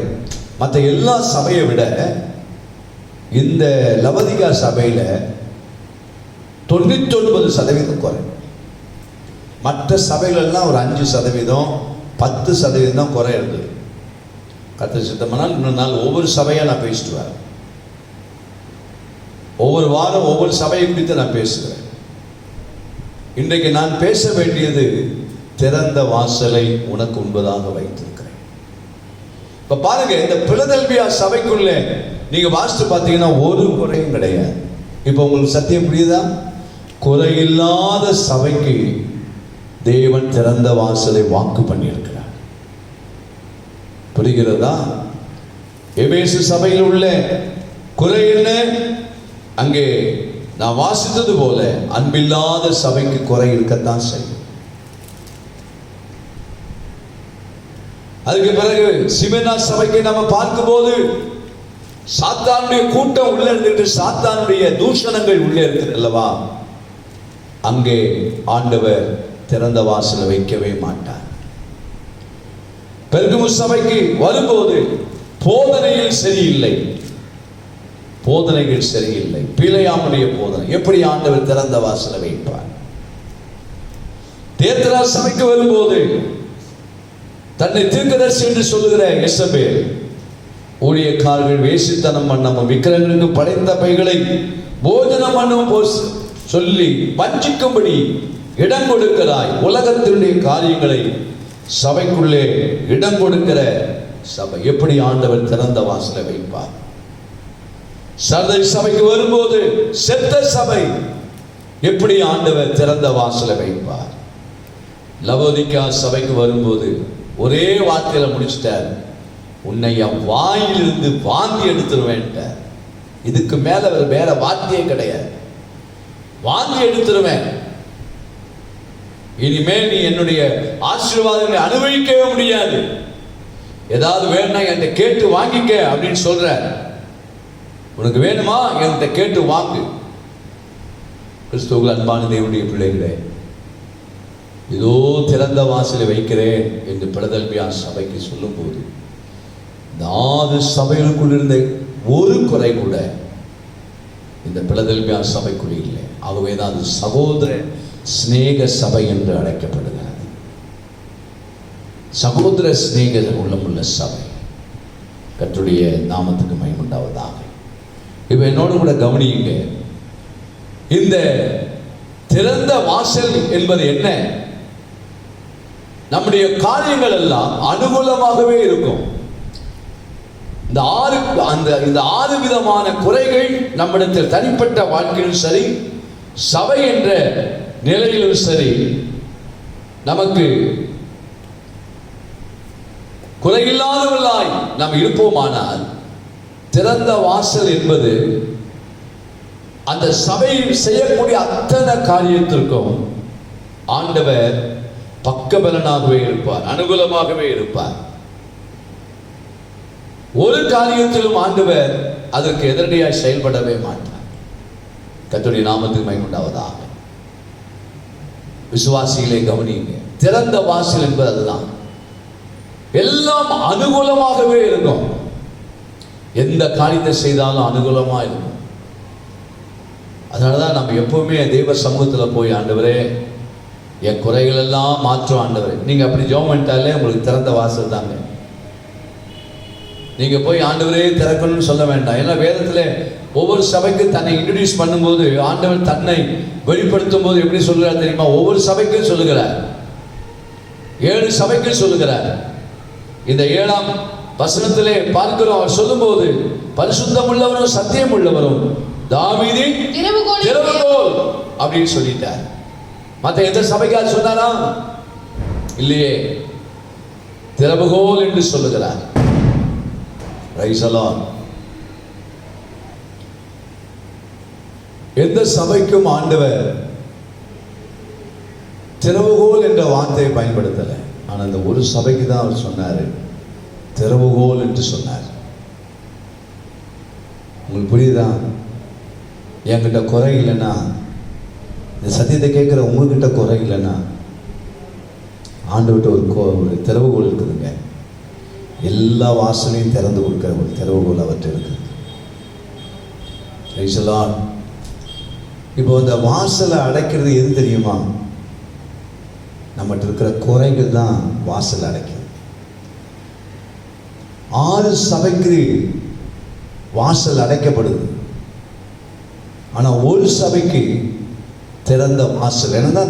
Speaker 1: மற்ற எல்லா சபையை விட இந்த லவோதிகா சபையில 99% குறை. மற்ற சபைகள் எல்லாம் ஒரு 5%, 10% தான் குறை இருந்தது. கர்த்தர் சித்தமானால் இன்னொரு நாள் ஒவ்வொரு சபையா நான் பேசிட்டு வரேன். ஒவ்வொரு வாரம் ஒவ்வொரு சபையை குறித்து நான் பேசுகிறேன். இன்றைக்கு நான் பேச வேண்டியது திறந்த வாசலை உனக்கு உண்பதாக வைத்திருக்கிறேன். இப்ப பாருங்க, இந்த பிலதெல்பியா சபைக்குள்ளே நீங்க வாசித்து பார்த்தீங்கன்னா ஒரு குறையும் கிடையாது. இப்ப உங்களுக்கு சத்தியம் புரியுதா? குறையில்லாத சபைக்கு தேவன் திறந்த வாசலை வாக்கு பண்ணியிருக்கிறார். புரிகிறதா? எபேசு சபையில் உள்ள குறை என்ன? அங்கே நான் வாசித்தது போல அன்பில்லாத சபைக்கு குறை இருக்கத்தான் செய்யும். அதுக்கு பிறகு சிமெனா சபைக்கு நம்ம பார்க்கும்போது சாத்தானுடைய கூட்டம் உள்ள இருந்துட்டு சாத்தானுடைய தூஷணங்கள் உள்ளே இருக்குது அல்லவா? அங்கே ஆண்டவர் திறந்த வாசலை வைக்கவே மாட்டார். பெர்கமு சபைக்கு வரும்போது போதனைகள் சரியில்லை. பிழையாமுடைய போதனை. எப்படி ஆண்டவர் திறந்த வாசலை வைப்பார்? தேத்ரா சபைக்கு வரும்போது தன்னை தீர்க்கதரிசி என்று சொல்லுகிற எசபேல் ஊழியக்காரர்கள் வேசித்தனம் பண்ணவும் விக்கிரங்களுக்கு படைத்தவைகளை போஜனம் பண்ணவும் சொல்லி வஞ்சிக்கும்படி இடம் கொடுக்கிறாய். உலகத்தினுடைய காரியங்களை சபைக்குள்ளே இடம் கொடுக்கிற சபை எப்படி ஆண்டவர் திறந்த வாசலை வைப்பார்? சர்தை சபைக்கு வரும்போது செத்த சபை எப்படி ஆண்டவர் திறந்த வாசலை வைப்பார்? லவோதிகா சபைக்கு வரும்போது ஒரே வார்த்தையில முடிச்சிட்டார், உன்னை என் வாயிலிருந்து வாந்தி எடுத்துருவேன். இதுக்கு மேல வேற வார்த்தையே கிடையாது. வாந்தி எடுத்துருவேன். இனிமேல் நீ என்னுடைய ஆசீர்வாதங்களை அனுபவிக்கவே முடியாது. ஏதாவது வேணும்னா என்கிட்ட கேட்டு வாங்கிக்க அப்படின்னு சொல்ற. உனக்கு வேணுமா? என்கிட்ட கேட்டு வாங்கு. கிறிஸ்துவுக்குள் அன்பான தேவனுடைய பிள்ளைகளே, இதோ திறந்த வாசலை வைக்கிறேன் என்று பிலதெல்பியா சபைக்கு சொல்லும் போது 4 சபைகளுக்குள் இருந்த ஒரு குறை கூட இந்த பிலதெல்பியா சபைக்குள் இல்லை. ஆகவேதான் அது சகோதர சிநேக சபை என்று அழைக்கப்படுகிறது. சகோதர சிநேக உள்ளமுள்ள சபை. கர்த்தருடைய நாமத்துக்கு மகிமை உண்டாவதாக. இப்ப என்னோடு கூட கவனியுங்க. இந்த திறந்த வாசல் என்பது என்ன? நம்முடைய காரியங்கள் எல்லாம் அனுகூலமாகவே இருக்கும். இந்த 6 விதமான குறைகள் நம்மிடத்தில் தனிப்பட்ட வாழ்க்கையிலும் சரி, சபை என்ற நிலையிலும் சரி, நமக்கு குறையில்லாதவர்களாய் நாம் இருப்போமானால் திறந்த வாசல் என்பது அந்த சபையில் செய்யக்கூடிய அத்தனை காரியத்திற்கும் ஆண்டவர் பக்கபலனாகவே இருப்பார், அனுகூலமாகவே இருப்பார். ஒரு காரியத்திலும் ஆண்டவர் அதற்கு எதிரடியாய் செயல்படவே மாட்டார். கர்த்தருடைய நாமத்துக்கு மகிமை உண்டாவதாக. விசுவாசிகளை கவனியுங்க. திறந்த வாசல் என்பது அதுதான். எல்லாம் அனுகூலமாகவே இருக்கும். எந்த காரியத்தை செய்தாலும் அனுகூலமா இருக்கும். அதனாலதான் நம்ம எப்பவுமே தெய்வ சமூகத்தில் போய், ஆண்டவரே என் குறைகள் எல்லாம் மாற்றும் ஆண்டவரே. நீங்க அப்படி ஜெபம் பண்ணிட்டாலே உங்களுக்கு திறந்த வாசல் தாங்க. நீங்க போய் ஆண்டவரே திறக்கணும்னு சொல்ல வேண்டாம். ஏன்னா வேதத்துல ஒவ்வொரு சபைக்கு தன்னை இன்ட்ரோடியூஸ் பண்ணும்போது ஆண்டவர் தன்னை வெளிப்படுத்தும் போது எப்படி சொல்லுகிறார் தெரியுமா? ஒவ்வொரு சபைக்கும் சொல்லுகிறார். 7 சபைக்கு சொல்லுகிறார். இந்த 7ஆம் வசனத்திலே பார்க்கிறோம். அவர் சொல்லும்போது பரிசுத்தம் உள்ளவரும் சத்தியம் உள்ளவரும் தாவீதின் திறவுகோல் அப்படின்னு சொல்லிட்டார். மற்ற எந்த சபைக்காக சொன்னாரா? இல்லையே, திறவுகோல் என்று சொல்லுகிறார். Praise the Lord. எந்த சபைக்கும் ஆண்டவர் திறவுகோல் என்ற வார்த்தையை பயன்படுத்தலை. ஆனால் அந்த ஒரு சபைக்கு தான் அவர் சொன்னார், திறவுகோல் என்று சொன்னார். உங்களுக்கு புரியுதா? என்கிட்ட குறை இல்லைன்னா, இந்த சத்தியத்தை கேட்குற உங்ககிட்ட குறை இல்லைன்னா, ஆண்டவர்கிட்ட ஒரு திறவுகோல் இருக்குதுங்க. எல்லா வாசலையும் திறந்து கொடுக்குற ஒரு திறவுகோல் அவர்கிட்ட இருக்குது. இப்போ இந்த வாசலை அடைக்கிறது எது தெரியுமா? நம்மகிட்ட இருக்கிற குறைகள் தான் வாசலை அடைக்கும். 6 சபைக்கு வாசல் அடைக்கப்படுது, ஆனால் ஒரு சபைக்கு திறந்த வாசல். ஏன்னா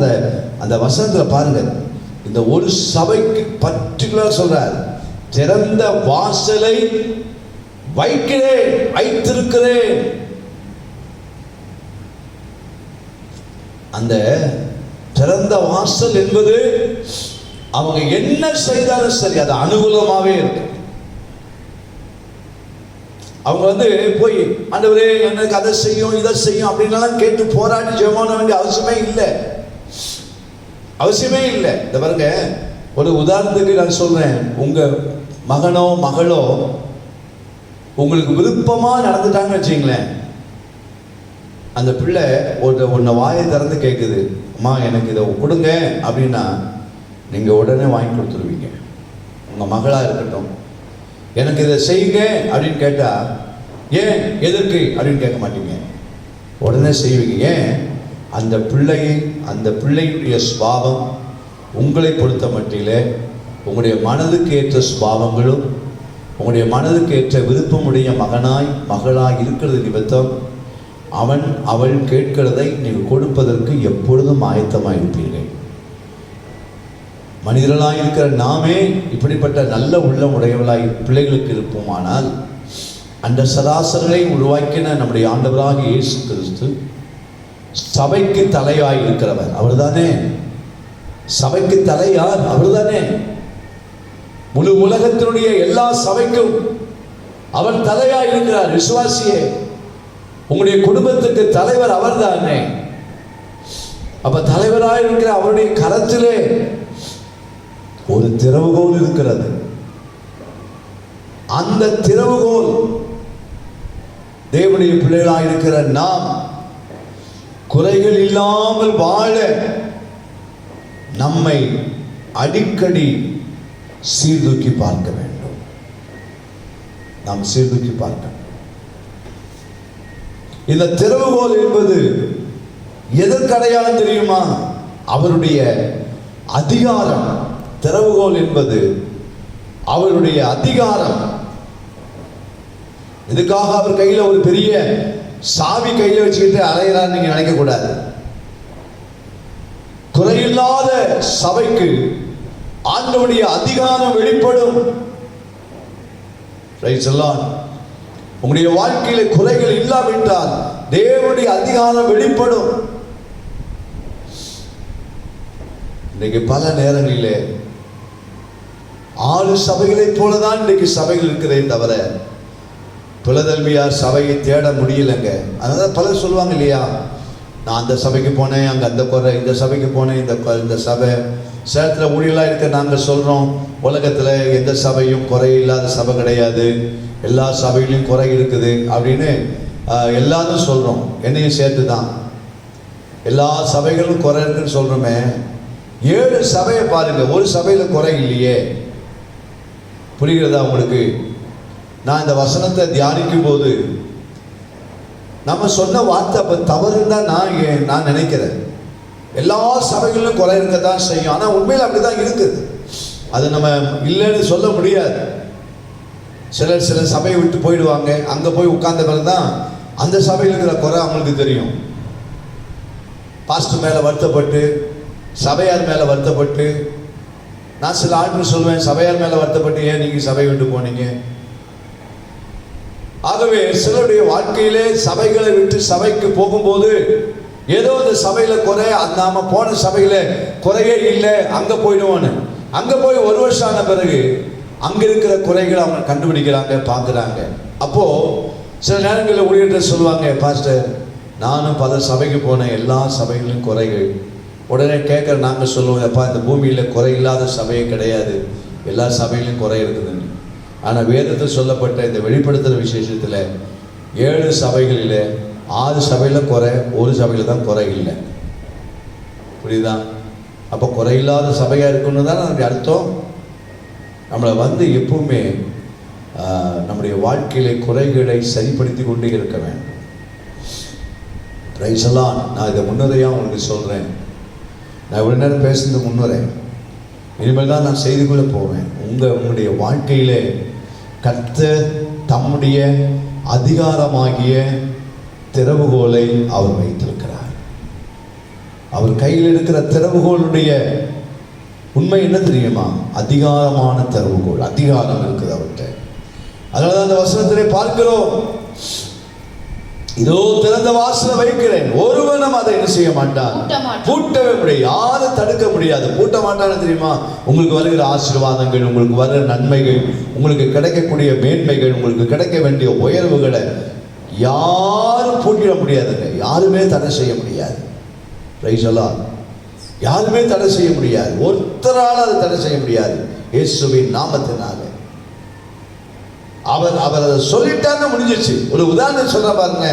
Speaker 1: அந்த வசனத்தில் பாருங்க, இந்த ஒரு சபைக்கு பர்டிகுலர் சொல்றார், திறந்த வாசலை வைத்திருக்கிறேன். அந்த திறந்த வாசல் என்பது அவங்க என்ன செய்தாலும் சரி அது அனுகூலமாவே இருக்கு. அவங்க போய் ஆண்டவரே எனக்கு அதை செய்யும் இதை செய்யும் அப்படின்லாம் கேட்டு போராடி ஜெபம் பண்ண வேண்டிய அவசியமே இல்லை. இந்த பாருங்க, ஒரு உதாரணத்துக்கு நான் சொல்றேன். உங்க மகனோ மகளோ உங்களுக்கு விருப்பமா நடந்துட்டாங்கன்னு வச்சுங்களேன், அந்த பிள்ளை ஒன்றை வாயை திறந்து கேட்குது, அம்மா எனக்கு இதை கொடுங்க அப்படின்னா நீங்கள் உடனே வாங்கி கொடுத்துருவீங்க. உங்கள் மகளாக இருக்கட்டும், எனக்கு இதை செய்யுங்க அப்படின்னு கேட்டால் ஏன் எதற்கு அப்படின்னு கேட்க மாட்டீங்க, உடனே செய்வீங்க. ஏன்? அந்த பிள்ளையுடைய சுபாவம் உங்களை பொறுத்த மட்டிலே உங்களுடைய மனதுக்கு ஏற்ற சுபாவங்களும் உங்களுடைய மனதுக்கு ஏற்ற விருப்பமுடைய மகளாய் இருக்கிறது நிமித்தம் அவள் கேட்கிறதை நீங்கள் கொடுப்பதற்கு எப்பொழுதும் ஆயத்தமாக இருப்பீர்கள். மனிதர்களாக இருக்கிற நாமே இப்படிப்பட்ட நல்ல உள்ளம் உடையவளாய் பிள்ளைகளுக்கு இருப்போமானால், அந்த சராசரங்களை உருவாக்கின நம்முடைய ஆண்டவராக இயேசு கிறிஸ்து சபைக்கு தலையாய் இருக்கிறவர் அவர்தானே. சபைக்கு தலையார் அவர்தானே. முழு உலகத்தினுடைய எல்லா சபைக்கும் அவர் தலையாய் இருக்கிறார். விசுவாசியே, உங்களுடைய குடும்பத்துக்கு தலைவர் அவர்தானே. அப்ப தலைவராக இருக்கிற அவருடைய கரத்திலே ஒரு திறவுகோல் இருக்கிறது. அந்த திறவுகோல் தேவனுடைய பிள்ளைகளாக இருக்கிற நாம் குறைகள் இல்லாமல் வாழ நம்மை அடிக்கடி சீர்தூக்கி பார்க்க வேண்டும். நாம் சீர்தூக்கி பார்க்க. இந்த திறவுகோல் என்பது எதற்கு அடையாளம் தெரியுமா? அவருடைய அதிகாரம். திறவுகோல் என்பது அவருடைய அதிகாரம். இதுக்காக அவர் கையில ஒரு பெரிய சாவி கையில வச்சுக்கிட்டு அலையிறான்னு நீங்க நினைக்க கூடாது. குறையில்லாத சபைக்கு ஆண்டவருடைய அதிகாரம் வெளிப்படும். உங்களுடைய வாழ்க்கையில குறைகள் இல்லாவிட்டால் தேவனுடைய அதிகாரம் வெளிப்படும். இன்னைக்கு பல நேரங்களிலே 6 சபைகளை போலதான் இன்னைக்கு சபைகள் இருக்கிறதே தவிர பிலதெல்பியார் சபையை தேட முடியலைங்க. அதனால பலர் சொல்லுவாங்க இல்லையா, நான் அந்த சபைக்கு போனேன், அங்கே அந்த குறை, இந்த சபைக்கு போனேன், இந்த சபை. சேலத்தில் ஊழியெல்லாம் இருக்க நாங்கள் சொல்கிறோம், உலகத்தில் எந்த சபையும் குறை இல்லாத சபை கிடையாது, எல்லா சபையிலையும் குறை இருக்குது அப்படின்னு எல்லாரும் சொல்கிறோம். என்னையும் சேர்த்து தான் எல்லா சபைகளும் குறை இருக்குன்னு சொல்கிறோமே. 7 சபையை பாருங்க, ஒரு சபையில் குறை இல்லையே. புரிகிறதா உங்களுக்கு? நான் இந்த வசனத்தை தியானிக்கும் போது நம்ம சொன்ன வார்த்தை அப்போ தவறுன்னு தான் நான் நினைக்கிறேன். எல்லா சபைகளிலும் குறை இருக்க தான் செய்யும், ஆனால் உண்மையில் அப்படி தான் இருக்குது. அதை நம்ம இல்லைன்னு சொல்ல முடியாது. சில சபையை விட்டு போயிடுவாங்க, அங்கே போய் உட்கார்ந்த பிறகு தான் அந்த சபையில் இருக்கிற குறை அவங்களுக்கு தெரியும். பாஸ்டர் மேலே வருத்தப்பட்டு, சபையார் மேலே வருத்தப்பட்டு, நான் சில ஆட்கள் சொல்லுவேன், சபையார் மேலே வருத்தப்பட்டு ஏன் நீங்கள் சபையை விட்டு போனீங்க? ஆகவே சிலருடைய வாழ்க்கையிலே சபைகளை விட்டு சபைக்கு போகும்போது ஏதோ இந்த சபையில குறை, நாம போன சபையில குறையே இல்லை, அங்க போயிடுவோன்னு. அங்க போய் 1 வருஷம் ஆன பிறகு அங்க இருக்கிற குறைகளை அவங்க கண்டுபிடிக்கிறாங்க, பார்க்குறாங்க. அப்போ சில நேரங்களில் ஊழியர்கள் சொல்லுவாங்க, பாஸ்டர் நானும் பல சபைக்கு போனேன், எல்லா சபைகளிலும் குறைகள், உடனே கேட்குற நாங்கள் சொல்லுவோம், அப்பா இந்த பூமியில் குறையில்லாத சபையே கிடையாது, எல்லா சபையிலும் குறை இருக்குதுன்னு. ஆனால் வேதத்தில் சொல்லப்பட்ட இந்த வெளிப்படுத்துகிற விசேஷத்தில் 7 சபைகளில் 6 சபையில் குறை, ஒரு சபையில் தான் குறை இல்லை. புரியுதா? அப்போ குறையில்லாத சபையாக இருக்குன்னு தான் நமக்கு அர்த்தம். நம்மளை வந்து எப்பவுமே நம்முடைய வாழ்க்கையிலே குறைகளை சரிப்படுத்தி கொண்டே இருக்க வேண்டும். பிரைஸ் எல்லாம் நான் இதை முன்னுரையாக உங்களுக்கு சொல்கிறேன். நான் இவ்வளோ நேரம் பேசுறது முன்னுரை. இனிமேல் தான் நான் செய்துக்குள்ளே போவேன். உங்களுடைய வாழ்க்கையிலே கர்த்தர் தம்முடைய அதிகாரமாகிய திறவுகோலை அவர் வைத்திருக்கிறார். அவர் கையில் இருக்கிற திறவுகோளுடைய உண்மை என்ன தெரியுமா? அதிகாரமான திறவுகோல், அதிகாரம் இருக்குது அவர்கிட்ட. அதனால தான் அந்த வசனத்திலே பார்க்கிறோம், இதோ திறந்த வாசலை வைக்கிறேன், ஒருவனும் அதை என்ன செய்ய மாட்டான், பூட்டவே முடியாது, யாரும் தடுக்க முடியாது. பூட்ட மாட்டான்னு தெரியுமா? உங்களுக்கு வருகிற ஆசீர்வாதங்கள், உங்களுக்கு வருகிற நன்மைகள், உங்களுக்கு கிடைக்கக்கூடிய மேன்மைகள், உங்களுக்கு கிடைக்க வேண்டிய உயர்வுகளை யாரும் பூட்டிட முடியாதுங்க. யாருமே தடை செய்ய முடியாது. பிரைஸ் எல்லாம் யாருமே தடை செய்ய முடியாது. ஒருத்தரால் அதை தடை செய்ய முடியாது. இயேசுவின் நாமத்தினால அவர் அதை சொல்லிட்டாருன்னு முடிஞ்சிச்சு. ஒரு உதாரணம் சொல்ற பாருங்க.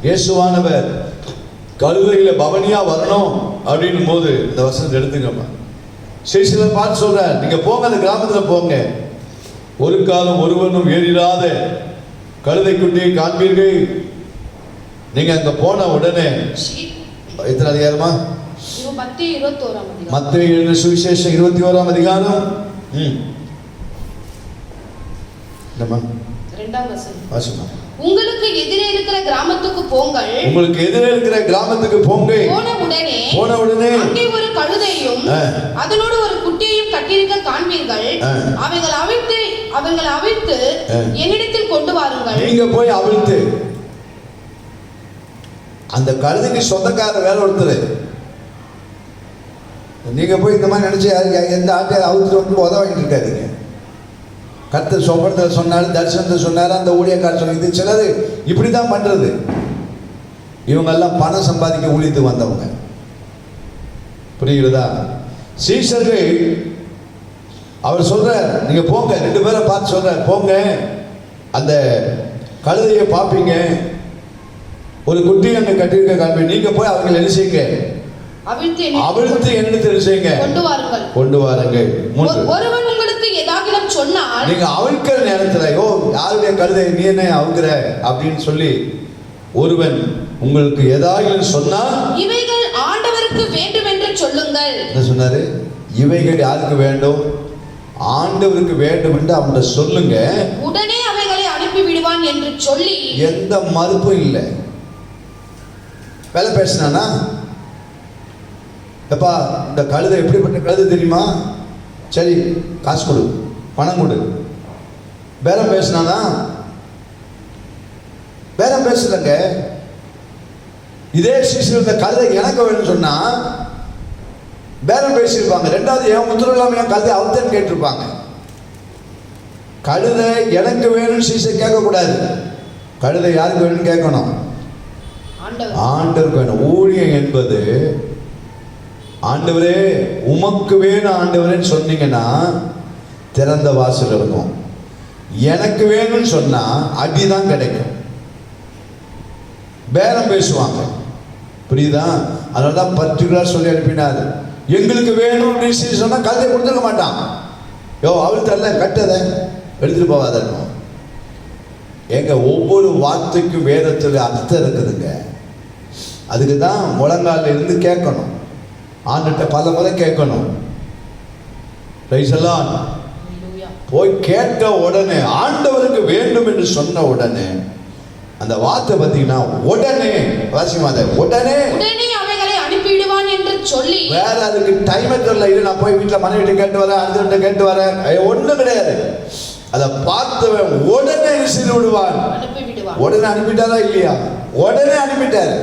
Speaker 1: இயேசுவானவர் கழுதையில பவனியா வரணும் அப்படின்னும் போது இந்த வசனத்தை எடுத்துக்கமா. சீஷரை பார்த்து சொல்ற, நீங்க போங்க, அந்த கிராமத்துல போங்க, ஒரு காலம் ஒருவனும் ஏறிடாத கழுதை குட்டியை காண்பீர்கள். நீங்க அங்க போன உடனே எத்தனை அதிகாரமா? மத்தேயு எழுதின சுவிசேஷம் 21ஆம் அதிகாரம்.
Speaker 2: உங்களுக்கு எதிரே இருக்கிற கிராமத்துக்கு போங்கள்.
Speaker 1: உங்களுக்கு எதிரே இருக்கிற கிராமத்துக்கு போங்க. போன உடனே
Speaker 2: அங்கே ஒரு கழுதையும் அதனோடு ஒரு குட்டியையும் கட்டியிருக்க காண்பீர்கள். அவங்களை அவிழ்த்து என்னிடத்தில் கொண்டு வாருங்கள்.
Speaker 1: நீங்க போய் அவிழ்த்து, அந்த கழுதைக்கு சொந்தக்கார வேற ஒருத்தர், நீங்க போய் இந்த மாதிரி நினைச்சு எந்த ஆட்டை அவுத்து வந்து உதவாங்கிட்டு இருக்காதீங்க. கர்த்தர் சொப்பனத்தில் சொன்னாரு, தரிசனத்தை சொன்னாரு, அந்த ஊழியக்காரர் சொன்னது. சிலர் இப்படி தான் பண்றது. இவங்கெல்லாம் பணம் சம்பாதிக்க ஊழியத்துக்கு வந்தவங்க. புரியுறதா? சீஷர்கள் அவர் சொல்றார், நீங்க போங்க, 2 பேரை பார்த்து சொல்றார், போங்க, அந்த கழுதையை பார்ப்பீங்க, ஒரு குட்டி அங்க கட்டியிருக்க காண்பீங்க. நீங்க போய் அவங்களை என்ன செய்யுங்க, அவிழ்த்து என்னிடத்தில் செய்யுங்க, கொண்டு வாருங்கள்.
Speaker 2: ஒருவன் உங்களுக்கு ஏதாகிலும் சொன்னால்,
Speaker 1: நீங்க அவிழ்க்கிற நேரத்துல, ஓ யாருடைய கழுதை நீ என்ன அவிழ்க்கிற அப்படின்னு சொல்லி ஒருவன் உங்களுக்கு ஏதாகிலும் சொன்னால்,
Speaker 2: இவைகள் ஆண்டவருக்கு வேண்டும் என்று சொல்லுங்கள்.
Speaker 1: என்ன சொன்னாரு? இவைகள் யாருக்கு வேண்டும்? ஆண்டவருக்கு வேண்டும் என்று அவன்கிட்ட சொல்லுங்க,
Speaker 2: உடனே அவைகளை அனுப்பி விடுவான் என்று சொல்லி.
Speaker 1: எந்த மறுப்பும் இல்லை. வேலை பேசினானா, எப்பா இந்த கழுதை எப்படிப்பட்ட கழுதை தெரியுமா, சரி காசு கொடு, பணம் கொடு. பேரம் பேசினானா? பேரம் பேசுறங்க. இதே சீசன் இந்த கழுதை எனக்கு வேணும்னு சொன்னா பேரம் பேசியிருப்பாங்க. 2வது என் முத்திரம் இல்லாம என் கழுதை அவத்தன்னு கேட்டிருப்பாங்க. கழுதை எனக்கு வேணும்னு சீசன் கேட்கக்கூடாது. கழுதை யாருக்கு வேணும்னு கேட்கணும்? ஆண்டவருக்கு வேணும். ஊழியம் என்பது, ஆண்டவரே உமக்கு வேணும் ஆண்டவரேன்னு சொன்னீங்கன்னா திறந்த வாசல் இருக்கும். எனக்கு வேணும்னு சொன்னா அடிதான் கிடைக்கும். பேரம் பேசுவாங்க. புரியுதா? அதனாலதான் பர்டிகுலர் சொல்லி அனுப்பினார், எங்களுக்கு வேணும் அப்படின்னு சொன்னா கழுதை கொடுத்துக்க மாட்டான். யோ அவள் தரல, கட்டதை எடுத்துட்டு போவாதன்னு. எங்க ஒவ்வொரு வார்த்தைக்கும் வேதத்தில் அர்த்தம் இருக்குதுங்க. அதுக்கு தான் முழங்கால இருந்து கேட்கணும், ஆண்டுகிட்ட பல முறை கேட்கணும். போய் கேட்க உடனே ஆண்டவருக்கு வேண்டும் என்று சொன்ன உடனே அந்த வார்த்தை பார்த்தீங்கன்னா உடனே வாசிமாத உடனே
Speaker 2: அவைகளை அனுப்பிடுவான் என்று சொல்லி.
Speaker 1: வேற அதுக்கு டைம் தெரியல. இது நான் போய் வீட்டில் மனைவிட்ட கேட்டு வரேன், அடுத்த கேட்டு வரேன், ஒன்றும் கிடையாது. அதை பார்த்தவன் உடனே செய்து விடுவான். உடனே அனுப்பிட்டாரா இல்லையா? உடனே அனுப்பிட்டாரு.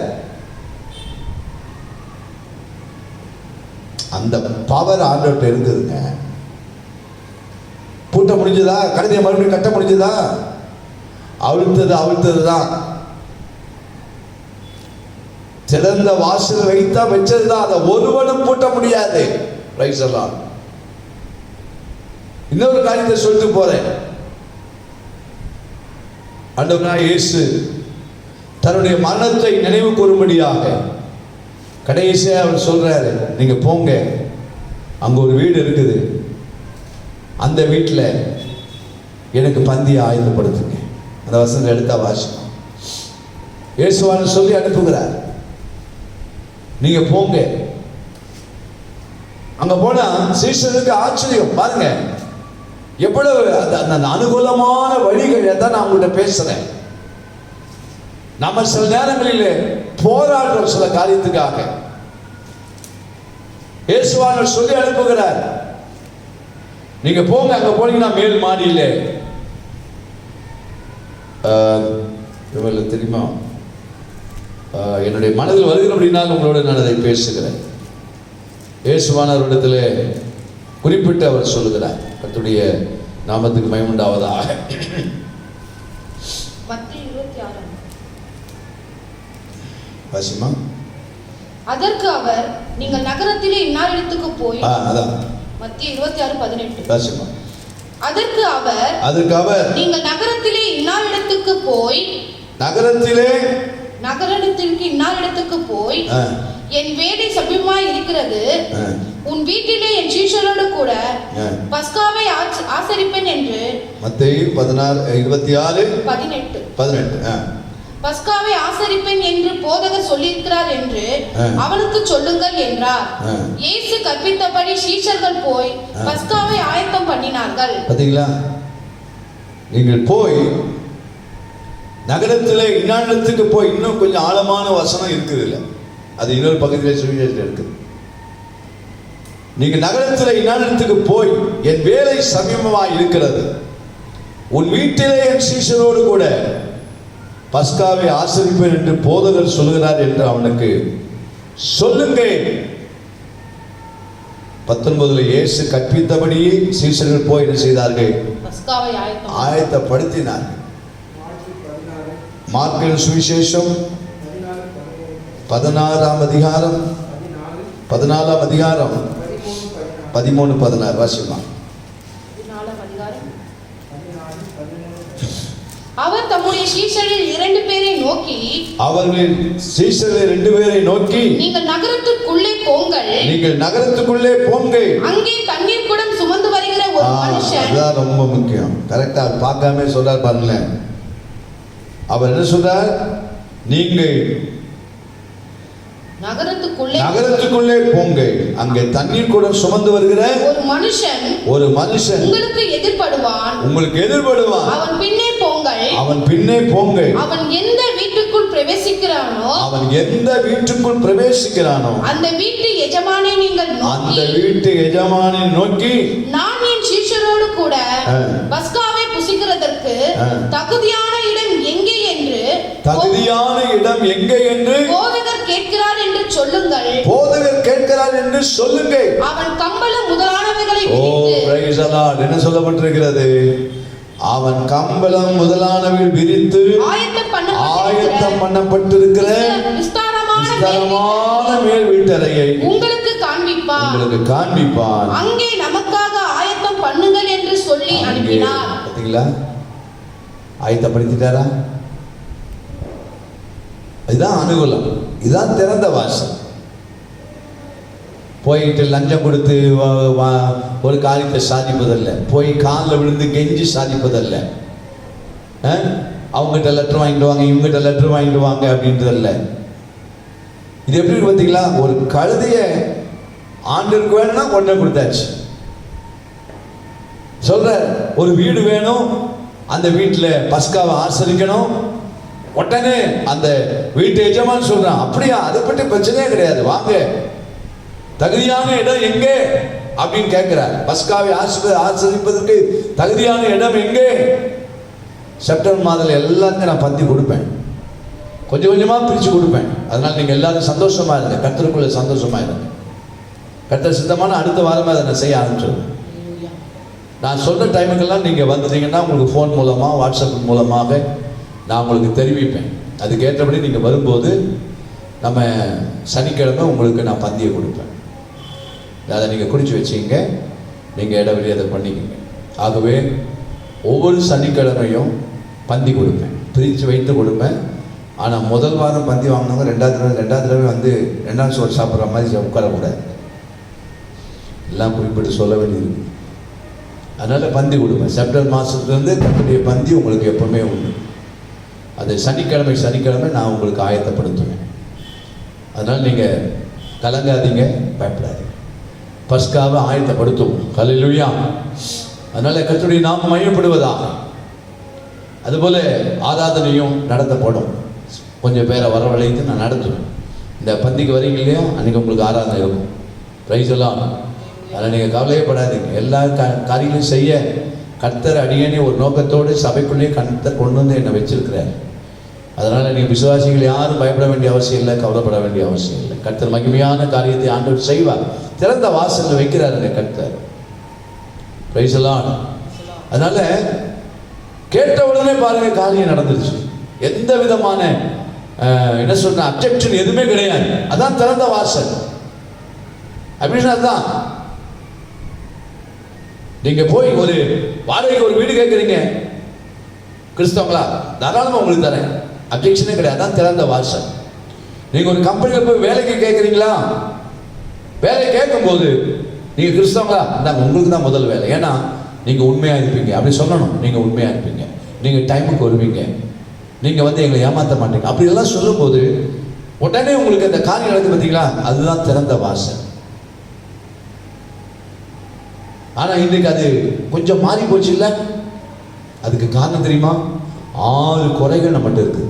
Speaker 1: அந்த பவர் ஆண்டவர்கிட்ட இருக்குதுங்க. பூட்ட முடிஞ்சதா? கழுதையை மறுபடியும் கட்ட முடிஞ்சதா? அவிழ்த்தது தான். திறந்த வாசல் வைத்தா வச்சதுதான், அதை ஒருவனும் பூட்ட முடியாது. Praise the Lord. இன்னொரு காரியத்தை சொல்லிட்டு போறேன். ஆண்டவராகிய இயேசு தன்னுடைய மரணத்தை நினைவு கூறும்படியாக கடைசியா அவர் சொல்றாரு, நீங்க போங்க, அங்க ஒரு வீடு இருக்குது, அந்த வீட்டில் எனக்கு பந்தியை ஆயத்தப்படுத்துங்க. அந்த வசனத்தை எடுத்தா வாசிக்கணும். இயேசுவான சொல்லி அனுப்புகிறார், நீங்க போங்க. அங்க போனா சீஷருக்கு ஆச்சரியம். பாருங்க எவ்வளவு அந்த அனுகூலமான வழிகளை தான் நான் உங்கள்கிட்ட பேசுறேன். நம்ம சில நேரங்களில் போராடுற சில காரியத்துக்காக இயேசுவானவர் சொல்லி அனுப்புகிறார், நீங்க போங்க. அங்க போனீங்கன்னா மேல் மாடியில தெரியுமா, என்னுடைய மனதில் வருகிற அப்படினால் உங்களோட நான் அதை பேசுகிறேன். இயேசுவானவரிடத்தில் குறிப்பிட்டு அவர் சொல்லுகிறார், கர்த்தருடைய நாமத்துக்கு மகிமை உண்டாவதாக. வாசிமா.
Speaker 2: அதற்கு அவர், நீங்கள் நகரத்திலே இன்னார் இடத்துக்கு போய்,
Speaker 1: அதான்
Speaker 2: மத்திய 26:18.
Speaker 1: வாசிமா.
Speaker 2: அதற்கு அவர், நீங்கள் நகரத்திலே இன்னார் இடத்துக்கு போய், நகரத்திற்கு இன்னார் இடத்துக்கு போய், என் வேலை சமீபமாய் இருக்கிறது, உன் வீட்டிலே என் சீஷரோடு கூட பஸ்காவை ஆசரிப்பேன் என்று
Speaker 1: மத்தேயு 16:26-18
Speaker 2: பஸ்காவை ஆசரிப்பேன் என்று போதகர் சொல்லியிருக்கிறார் என்று அவனுக்கு சொல்லுங்கள் என்றார். இயேசு கற்பித்தபடி சீஷர்கள் போய் பஸ்காவை ஆயத்தம் பண்ணினார்கள்.
Speaker 1: பாத்தீங்களா, நீங்கள் போய் நகரத்தில் இன்னாண்டத்துக்கு போய், இன்னும் கொஞ்சம் ஆழமான வசனம் இருக்குது இல்லை, அது இன்னொரு பக்கத்திலே சுவிசேஷத்தில் இருக்குது. நீங்க நகரத்தில் இன்னாண்டத்துக்கு போய், என் வேலை சமீபமாய் இருக்கிறது, உன் வீட்டிலே என் சீஷரோடு கூட பஸ்காவை ஆசரிப்பேன் என்று போதகர் சொல்கிறார் என்று அவனுக்கு சொல்லுங்கள். 19 இயேசு கற்பித்தபடியே சீஷர்கள் போய் என்ன செய்தார்கள்? பஸ்காவை ஆயத்தப்படுத்தினார்கள். மார்க்கின் சுவிசேஷம் 14ஆம் அதிகாரம் 13-14 வாசிமா.
Speaker 2: அவர் தம்முடைய சீஷரில் 2 பேரை நோக்கி, நீங்கள் நகரத்துக்குள்ளே போங்கள், அங்கே தண்ணீர் குடம் சுமந்து வருகிற ஒரு மனுஷன்.
Speaker 1: அதான் ரொம்ப முக்கியம். கரெக்டா பார்க்காம சொல்றார் பாருங்களேன். அவர் என்ன சொல்றார்? நீங்கள் நகரத்துக்குள்ளே போங்க, அங்கே தண்ணீர் குடம் சுமந்து வருகிற ஒரு மனுஷன்
Speaker 2: உங்களுக்கு எதிர்படுவான்.
Speaker 1: அவன் பின்னே போங்கள்.
Speaker 2: அவன் எந்த வீட்டுக்குள் பிரவேசிக்கிறானோ அந்த வீட்டு எஜமானை
Speaker 1: நோக்கி,
Speaker 2: நான் என் சீஷரோடு கூட பஸ்காவை புசிக்கிறதற்கு தகுதியான இடம் எங்கே என்று போதகர் கேட்கிறார் என்று சொல்லுங்கள். அவன் கம்பளம் முதலானவைகளை விரித்து,
Speaker 1: என்ன சொல்லப்பட்டிருக்கிறது? அவன் கம்பளம் முதலானவைகள் விரித்து ஆயத்தம் பண்ணப்பட்டிருக்கிற விஸ்தாரமான மேல் வீட்டறையை உங்களுக்கு காண்பிப்பான்.
Speaker 2: அங்கே நமக்காக ஆயத்தம் பண்ணுங்கள் என்று சொல்லி அனுப்பினார்.
Speaker 1: பாத்தீங்களா, ஆயத்தப்படுத்திட்டாரா? இதுதான் அனுகூலம், இதுதான் திறந்த வாசல். போயிட்டு லஞ்சம் கொடுத்து ஒரு காரியத்தை சாதிப்பதல்ல, போய் காலில் விழுந்து கெஞ்சி சாதிப்பதல்ல, அவங்ககிட்ட லெட்டர் வாங்கிட்டு வாங்க, இவங்ககிட்ட லெட்டர் வாங்கிட்டு வாங்க அப்படின்றதல்ல. இது எப்படி பார்த்தீங்களா? ஒரு கழுதைய ஆண்டருக்கு வேணும்னா கொண்டு கொடுத்தாச்சு. சொல்ற ஒரு வீடு வேணும், அந்த வீட்டில் பஸ்காவை ஆசரிக்கணும். உடனே அந்த வீட்டு எஜமான் சொல்றான், அப்படியா, அதை பற்றி பிரச்சனையே கிடையாது, வாங்க, தகுதியான இடம் எங்கே அப்படின்னு கேட்கிறார். பஸ்காவை ஆசரிப்பதற்கு தகுதியான இடம் எங்கே? செப்டம்பர் மாதத்தில் எல்லாருக்கும் நான் பந்தி கொடுப்பேன், கொஞ்சம் கொஞ்சமா பிரிச்சு கொடுப்பேன். அதனால நீங்க எல்லாரும் சந்தோஷமா இருங்க, கர்த்தருக்குள்ள சந்தோஷமா இருங்க. கர்த்தர் சித்தமான அடுத்த வாரமே அதை நான் செய்ய ஆரம்பிச்சிருவேன். நான் சொல்ற டைமுக்கெல்லாம் நீங்க வந்துட்டீங்கன்னா உங்களுக்கு ஃபோன் மூலமா, வாட்ஸ்அப் மூலமாக நான் உங்களுக்கு தெரிவிப்பேன். அதுக்கேற்றபடி நீங்க வரும்போது நம்ம சனிக்கிழமை உங்களுக்கு நான் பந்தியை கொடுப்பேன். அதை நீங்கள் குறித்து வச்சிங்க, நீங்கள் இடைவெளி அதை பண்ணிக்கங்க. ஆகவே ஒவ்வொரு சனிக்கிழமையும் பந்தி கொடுப்பேன், பிரித்து வைத்து கொடுப்பேன். ஆனால் முதல் வாரம் பந்தி வாங்கினவங்க ரெண்டாவது தடவை வந்து ரெண்டாவது சோறு சாப்பிட்ற மாதிரி உட்காரக்கூடாது. எல்லாம் குறிப்பிட்டு சொல்ல வேண்டியது. அதனால் பந்தி கொடுப்பேன். செப்டம்பர் மாதத்துலேருந்து கர்த்தருடைய பந்தி உங்களுக்கு எப்பவுமே உண்டு. அது சனிக்கிழமை நான் உங்களுக்கு ஆயத்தப்படுத்துவேன். அதனால் நீங்கள் கலங்காதீங்க, பயப்படாதீங்க. பஸ்காவை ஆயத்தப்படுத்துவோம். ஹல்லேலூயா. அதனால் கர்த்தருடைய நாமம் மையப்படுவதாக. அதுபோல் ஆராதனையும் நடத்தப்படும். கொஞ்சம் பேரை வரவழைத்து நான் நடத்துவேன். இந்த பந்திக்கு வரீங்க இல்லையா, அன்றைக்கி உங்களுக்கு ஆராதனை இருக்கும். ப்ரைஸ் எல்லாம். அதில் நீங்கள் கவலையப்படாதீங்க. எல்லா காரியங்களும் செய்ய கர்த்தர் அடியேனே ஒரு நோக்கத்தோடு சபைக்குள்ளேயே கர்த்தர் கொண்டு வந்து என்னை வச்சிருக்கிறார். அதனால் நீங்கள் விசுவாசிகள் யாரும் பயப்பட வேண்டிய அவசியம் இல்லை, கவலைப்பட வேண்டிய அவசியம் இல்லை. கர்த்தர் மகிமையான காரியத்தை ஆண்டவர் செய்வார். திறந்த வாசலில் வைக்கிறாருங்க கர்த்தர். ப்ரைஸ் எல்லாம். அதனால் கேட்ட உடனே பாருங்க காரியம் நடந்துருச்சு. எந்த விதமான என்ன சொன்ன அப்ஜெக்ஷன் எதுவுமே கிடையாது. அதான் திறந்த வாசல் அப்படின்னு. அதுதான் நீங்க போய் ஒரு வாடகைக்கு ஒரு வீடு கேட்குறீங்க, கிறிஸ்தவங்களா, தாராளமாக உங்களுக்கு தரேன், அப்ஜெக்ஷனே கிடையாது. அதான் திறந்த வாசல். நீங்க ஒரு கம்பெனியில் போய் வேலைக்கு கேட்குறீங்களா, வேலை கேட்கும்போது நீங்க கிறிஸ்தவங்களா, நாங்கள் உங்களுக்கு தான் முதல் வேலை. ஏன்னா நீங்கள் உண்மையாக இருப்பீங்க, அப்படி சொல்லணும். நீங்கள் உண்மையாக இருப்பீங்க, நீங்கள் டைமுக்கு வருவீங்க, நீங்கள் வந்து எங்களை ஏமாற்ற மாட்டீங்க, அப்படியெல்லாம் சொல்லும்போது உடனே உங்களுக்கு அந்த காரியம் நடக்குது பார்த்தீங்களா, அதுதான் திறந்த வாசல். ஆனால் இன்றைக்கு அது கொஞ்சம் மாறி போச்சு இல்லை? அதுக்கு காரணம் தெரியுமா? 6 குறைகள் நம்மகிட்ட இருக்கு.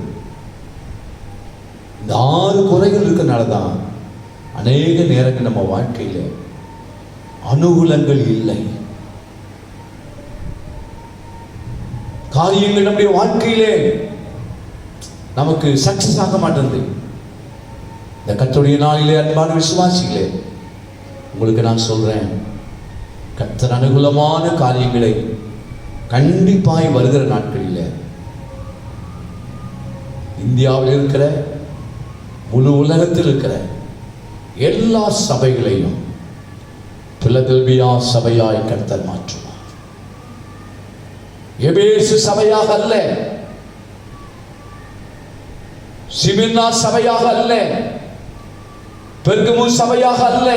Speaker 1: இந்த 6 குறைகள் இருக்கிறனால தான் அநேக நேரங்கள் நம்ம வாழ்க்கையில் அனுகூலங்கள் இல்லை. காரியங்கள் நம்முடைய வாழ்க்கையிலே நமக்கு சக்சஸ் ஆக மாட்டேங்குது. இந்த கர்த்தருடைய நாளிலே அன்பான விசுவாசிகளே, உங்களுக்கு நான் சொல்றேன், கர்த்தர் அனுகூலமான காரியங்களை கண்டிப்பாய் வருகிற நாட்களில் இந்தியாவில் இருக்கிற முழு உலகத்தில் இருக்கிற எல்லா சபைகளையும் பிலதெல்பியா சபையாய் கர்த்தர் மாற்றுவார். எபேசு சபையாக அல்ல, சிமிர்னா சபையாக அல்ல, பெர்கமு சபையாக அல்ல,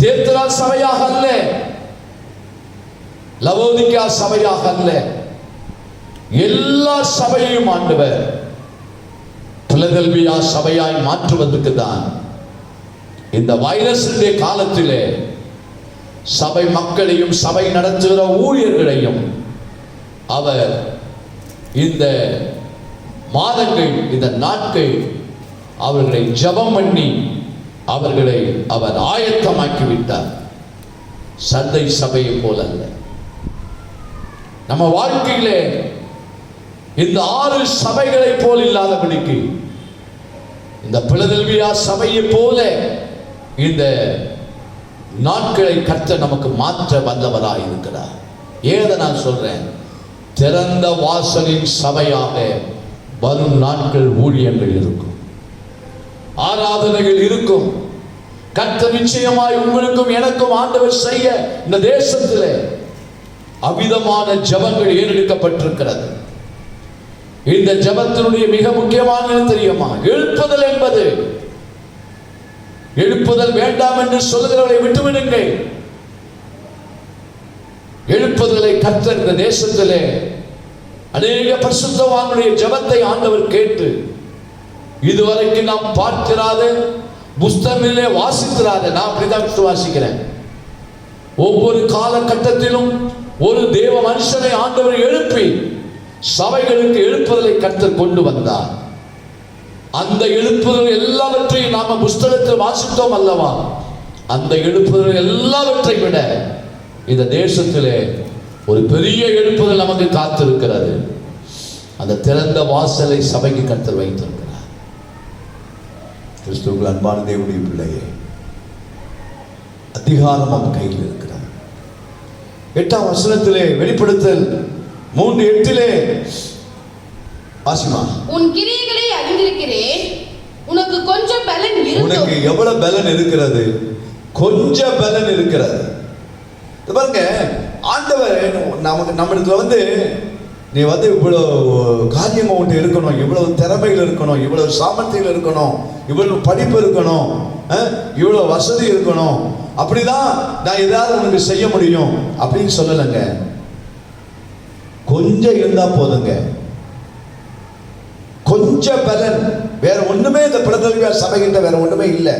Speaker 1: தியத்திரா சபையாக அல்ல, லவோதிக்கா சபையாக அல்ல, எல்லா சபையையும் ஆண்டவர் பிலதெல்பியா சபையாய் மாற்றுவதற்கு தான் இந்த வைரஸுடைய காலத்திலே சபை மக்களையும் சபை நடத்துகிற ஊழியர்களையும் அவர் இந்த மாதங்கள், இந்த நாட்கள் அவர்களை ஜெபம் பண்ணி அவர்களை அவர் ஆயத்தமாக்கி விட்டார். சந்தை சபையை போல அல்ல. நம்ம வாழ்க்கையிலே இந்த 6 சபைகளை போல் இல்லாதபடிக்கு இந்த பிலதெல்பியா சபையை போல இந்த நாட்களை கர்த்தர் நமக்கு மாற்ற வல்லவராய் இருக்கிறார். ஏதை நான் சொல்றேன், திறந்த வாசலின் சபையாக வரும் நாட்கள் ஊழியங்கள் இருக்கும், ஆராதனைகள் இருக்கும். கர்த்தர் நிச்சயமாய் உங்களுக்கும் எனக்கும் ஆண்டவர் செய்ய இந்த தேசத்திலே அவிதமான ஜெபங்கள் ஏறெடுக்கப்பட்டிருக்கிறது. இந்த ஜெபத்தினுடைய மிக முக்கியமானது தெரியுமா? எழுப்புதல் என்பது. எழுப்புதல் வேண்டாம் என்று சொல்லுகிறவரை விட்டுவிடுங்கள். எழுப்புதலை கர்த்தர் இந்த தேசத்திலே அநேக பரிசுத்தவான்களுடைய ஜெபத்தை ஆண்டவர் கேட்டு இதுவரைக்கும் நாம் பார்க்கிறாத, புஸ்தகத்திலே வாசிக்கிறாத, நான் அப்படிதான் விசுவாசிக்கிறேன். ஒவ்வொரு காலகட்டத்திலும் ஒரு தேவ மனுஷனை ஆண்டவர் எழுப்பி சபைகளுக்கு எழுப்புதலை கர்த்தர் கொண்டு வந்தார். அந்த எழுப்புதல் எல்லாவற்றையும் நாம புஸ்தகத்தில் வாசித்தோம் அல்லவா? அந்த எழுப்புதல் எல்லாவற்றை விட இந்த தேசத்திலே ஒரு பெரிய எழுப்புதல் நமக்கு காத்திருக்கிறது. அந்த திறந்த வாசலை சபைக்கு கர்த்தர் வைத்திருக்கிறார். கிறிஸ்துவுக்குள் அன்பான தேவனுடைய பிள்ளையே, அதிகாரம் அவன் கையில் இருக்கிறார். 8ஆம் வசனத்திலே வெளிப்படுத்தல் 3:8 வாசிமா.
Speaker 2: உன் கிரியைகளை அறிந்திருக்கிறேன், உனக்கு கொஞ்சம் பலன்
Speaker 1: உனக்கு
Speaker 2: இருக்கும்.
Speaker 1: எவ்வளவு பலன் இருக்கிறது? கொஞ்சம் பலன் இருக்கிறது. இது பாருங்க, ஆண்டவர் நம்மளுக்கு நீ இவ்வளவு காரியம் உன்ட்டு இருக்கணும், இவ்வளவு திறமையில் இருக்கணும், இவ்வளவு சாமர்த்தியில் இருக்கணும், இவ்வளவு படிப்பு இருக்கணும், இவ்வளவு வசதி இருக்கணும், அப்படிதான் நான் ஏதாவது உனக்கு செய்ய முடியும் அப்படின்னு சொல்லலைங்க. கொஞ்சம் இருந்தா போதுங்க, கொஞ்சம் பலன். வேற ஒண்ணுமே இந்த பிளதெல்பியா சபைகிட்ட வேற ஒண்ணுமே இல்லை.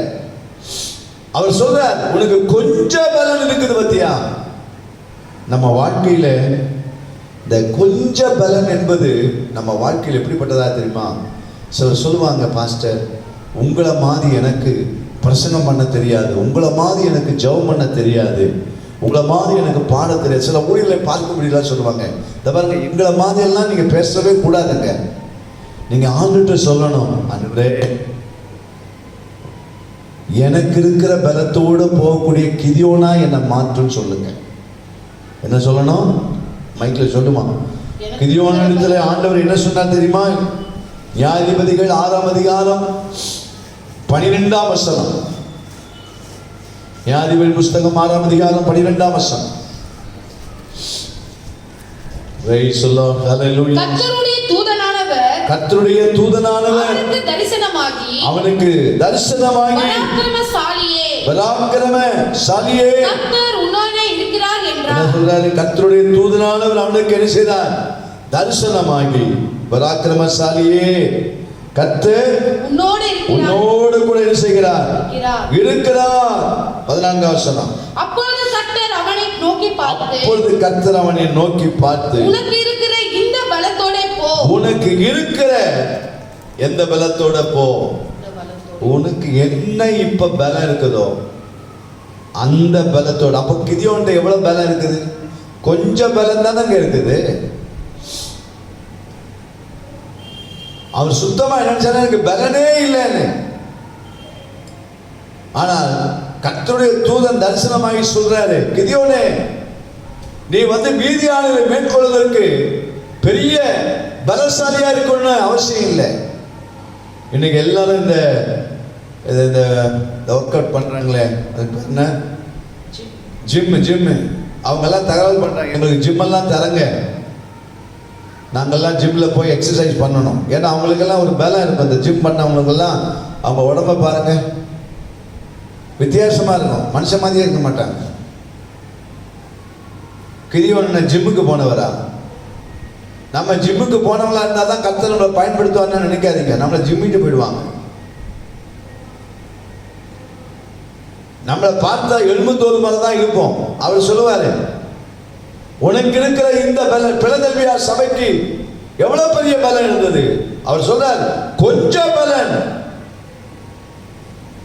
Speaker 1: அவர் சொல்றார், உனக்கு கொஞ்சம் பலன் இருக்குது பத்தியா. நம்ம வாழ்க்கையில இந்த கொஞ்ச பலன் என்பது நம்ம வாழ்க்கையில் எப்படிப்பட்டதா தெரியுமா? சிலர் சொல்லுவாங்க, பாஸ்டர் உங்களை மாதிரி எனக்கு பிரசங்கம் பண்ண தெரியாது, உங்களை மாதிரி எனக்கு ஜெபம் பண்ண தெரியாது, உங்களை மாதிரி எனக்கு பாட தெரியாது. சில ஊழியர்களை பார்க்க முடியல சொல்லுவாங்க. இந்த பாருங்க, எங்களை மாதிரி எல்லாம் நீங்க பேசவே கூடாதுங்க. நீங்க ஆண்டுகிட்ட சொல்லணும், ஆண்டவரே எனக்கு இருக்கிற பலத்தோடு போகக்கூடிய கிதியோனா என்னை மாற்றுன்னு சொல்லுங்க. என்ன சொல்லணும்? மைக்கில் சொல்லுமா? கிதியோன் இடத்துல ஆண்டவர் என்ன சொன்னார் தெரியுமா? நியாயாதிபதிகள் 6ஆம் அதிகாரம் 12ஆம் வசனம். நியாயாதிபதி புஸ்தகம் 6ஆம் அதிகாரம் 12ஆம் வசனம். Praise the Lord. Hallelujah. கர்த்தருடைய தூதனானவர் அவனுக்கு தரிசனமாகி பராக்கிரமசாலியே
Speaker 2: கர்த்தர் உன்னோடே இருக்கிறார் என்றார்.
Speaker 1: என்ன சொல்றாரு? கர்த்தருடைய தூதனானவர் அவனுக்கு என்ன செய்தார்? தரிசனமாகி பராக்கிரமசாலியே கர்த்தர் உன்னோடு கூட என்ன செய்கிறார்? இருக்கிறார். 14ஆம் வசனம்.
Speaker 2: அப்பொழுது கர்த்தர் அவனை நோக்கி பார்த்து உனக்கு இருக்கிற இந்த பலத்தோட போ.
Speaker 1: உனக்கு இருக்கிற எந்த பலத்தோட போ. உனக்கு என்ன இப்ப பலம் இருக்குதோ அந்த பலத்தோட. அப்ப கிதியோன்ட்ட எவ்வளவு பலம் இருக்குது? கொஞ்சம் பலம் தானங்க இருக்குது. அவர் சுத்தமா நினைச்சாரு எனக்கு பலனே இல்லைன்னு. ஆனால் கர்த்தருடைய தூதன் தரிசனமாகி சொல்றாரு, கிதியோனே நீ மீதியானதை மேற்கொள்வதற்கு பெரிய பலசாலியா இருக்கணும்னு அவசியம் இல்லை. இன்னைக்கு எல்லாரும் இந்த ஒர்க் அவுட் பண்றாங்களே, அதுக்கு என்ன ஜிம் அவங்க எல்லாம் தகவல் பண்றாங்க, எங்களுக்கு ஜிம் எல்லாம் தரங்க, நாங்கெல்லாம் ஜிம்ல போய் எக்ஸசைஸ் பண்ணணும். ஏன்னா அவங்களுக்கெல்லாம் ஒரு பலம் இருக்கும். அந்த ஜிம் பண்ணவங்களுக்கெல்லாம் அவங்க உடம்ப பாருங்க, வித்தியாசமா இருக்கும், மனுஷன் மாதிரியே இருக்க மாட்டாங்க. கிதியோன் ஜிம்முக்கு போனவரா? நம்ம ஜிம்முக்கு போனவங்களா இருந்தால் தான் கர்த்தர் நம்மளை பயன்படுத்துவான்னு நினைக்காதீங்க. நம்மளை ஜிம்மிட்டு போயிடுவாங்க. நம்மளை பார்த்தா எலும்புத்தோல் மாதிரி தான் இருப்போம். அவர் சொல்லுவாரு, உனக்கு இருக்கிற இந்த பலன் பிலதெல்பியா சபைக்கு எவ்வளவு பெரிய பலன் இருந்தது. அவர் சொல்றார், கொஞ்சம் பலன்.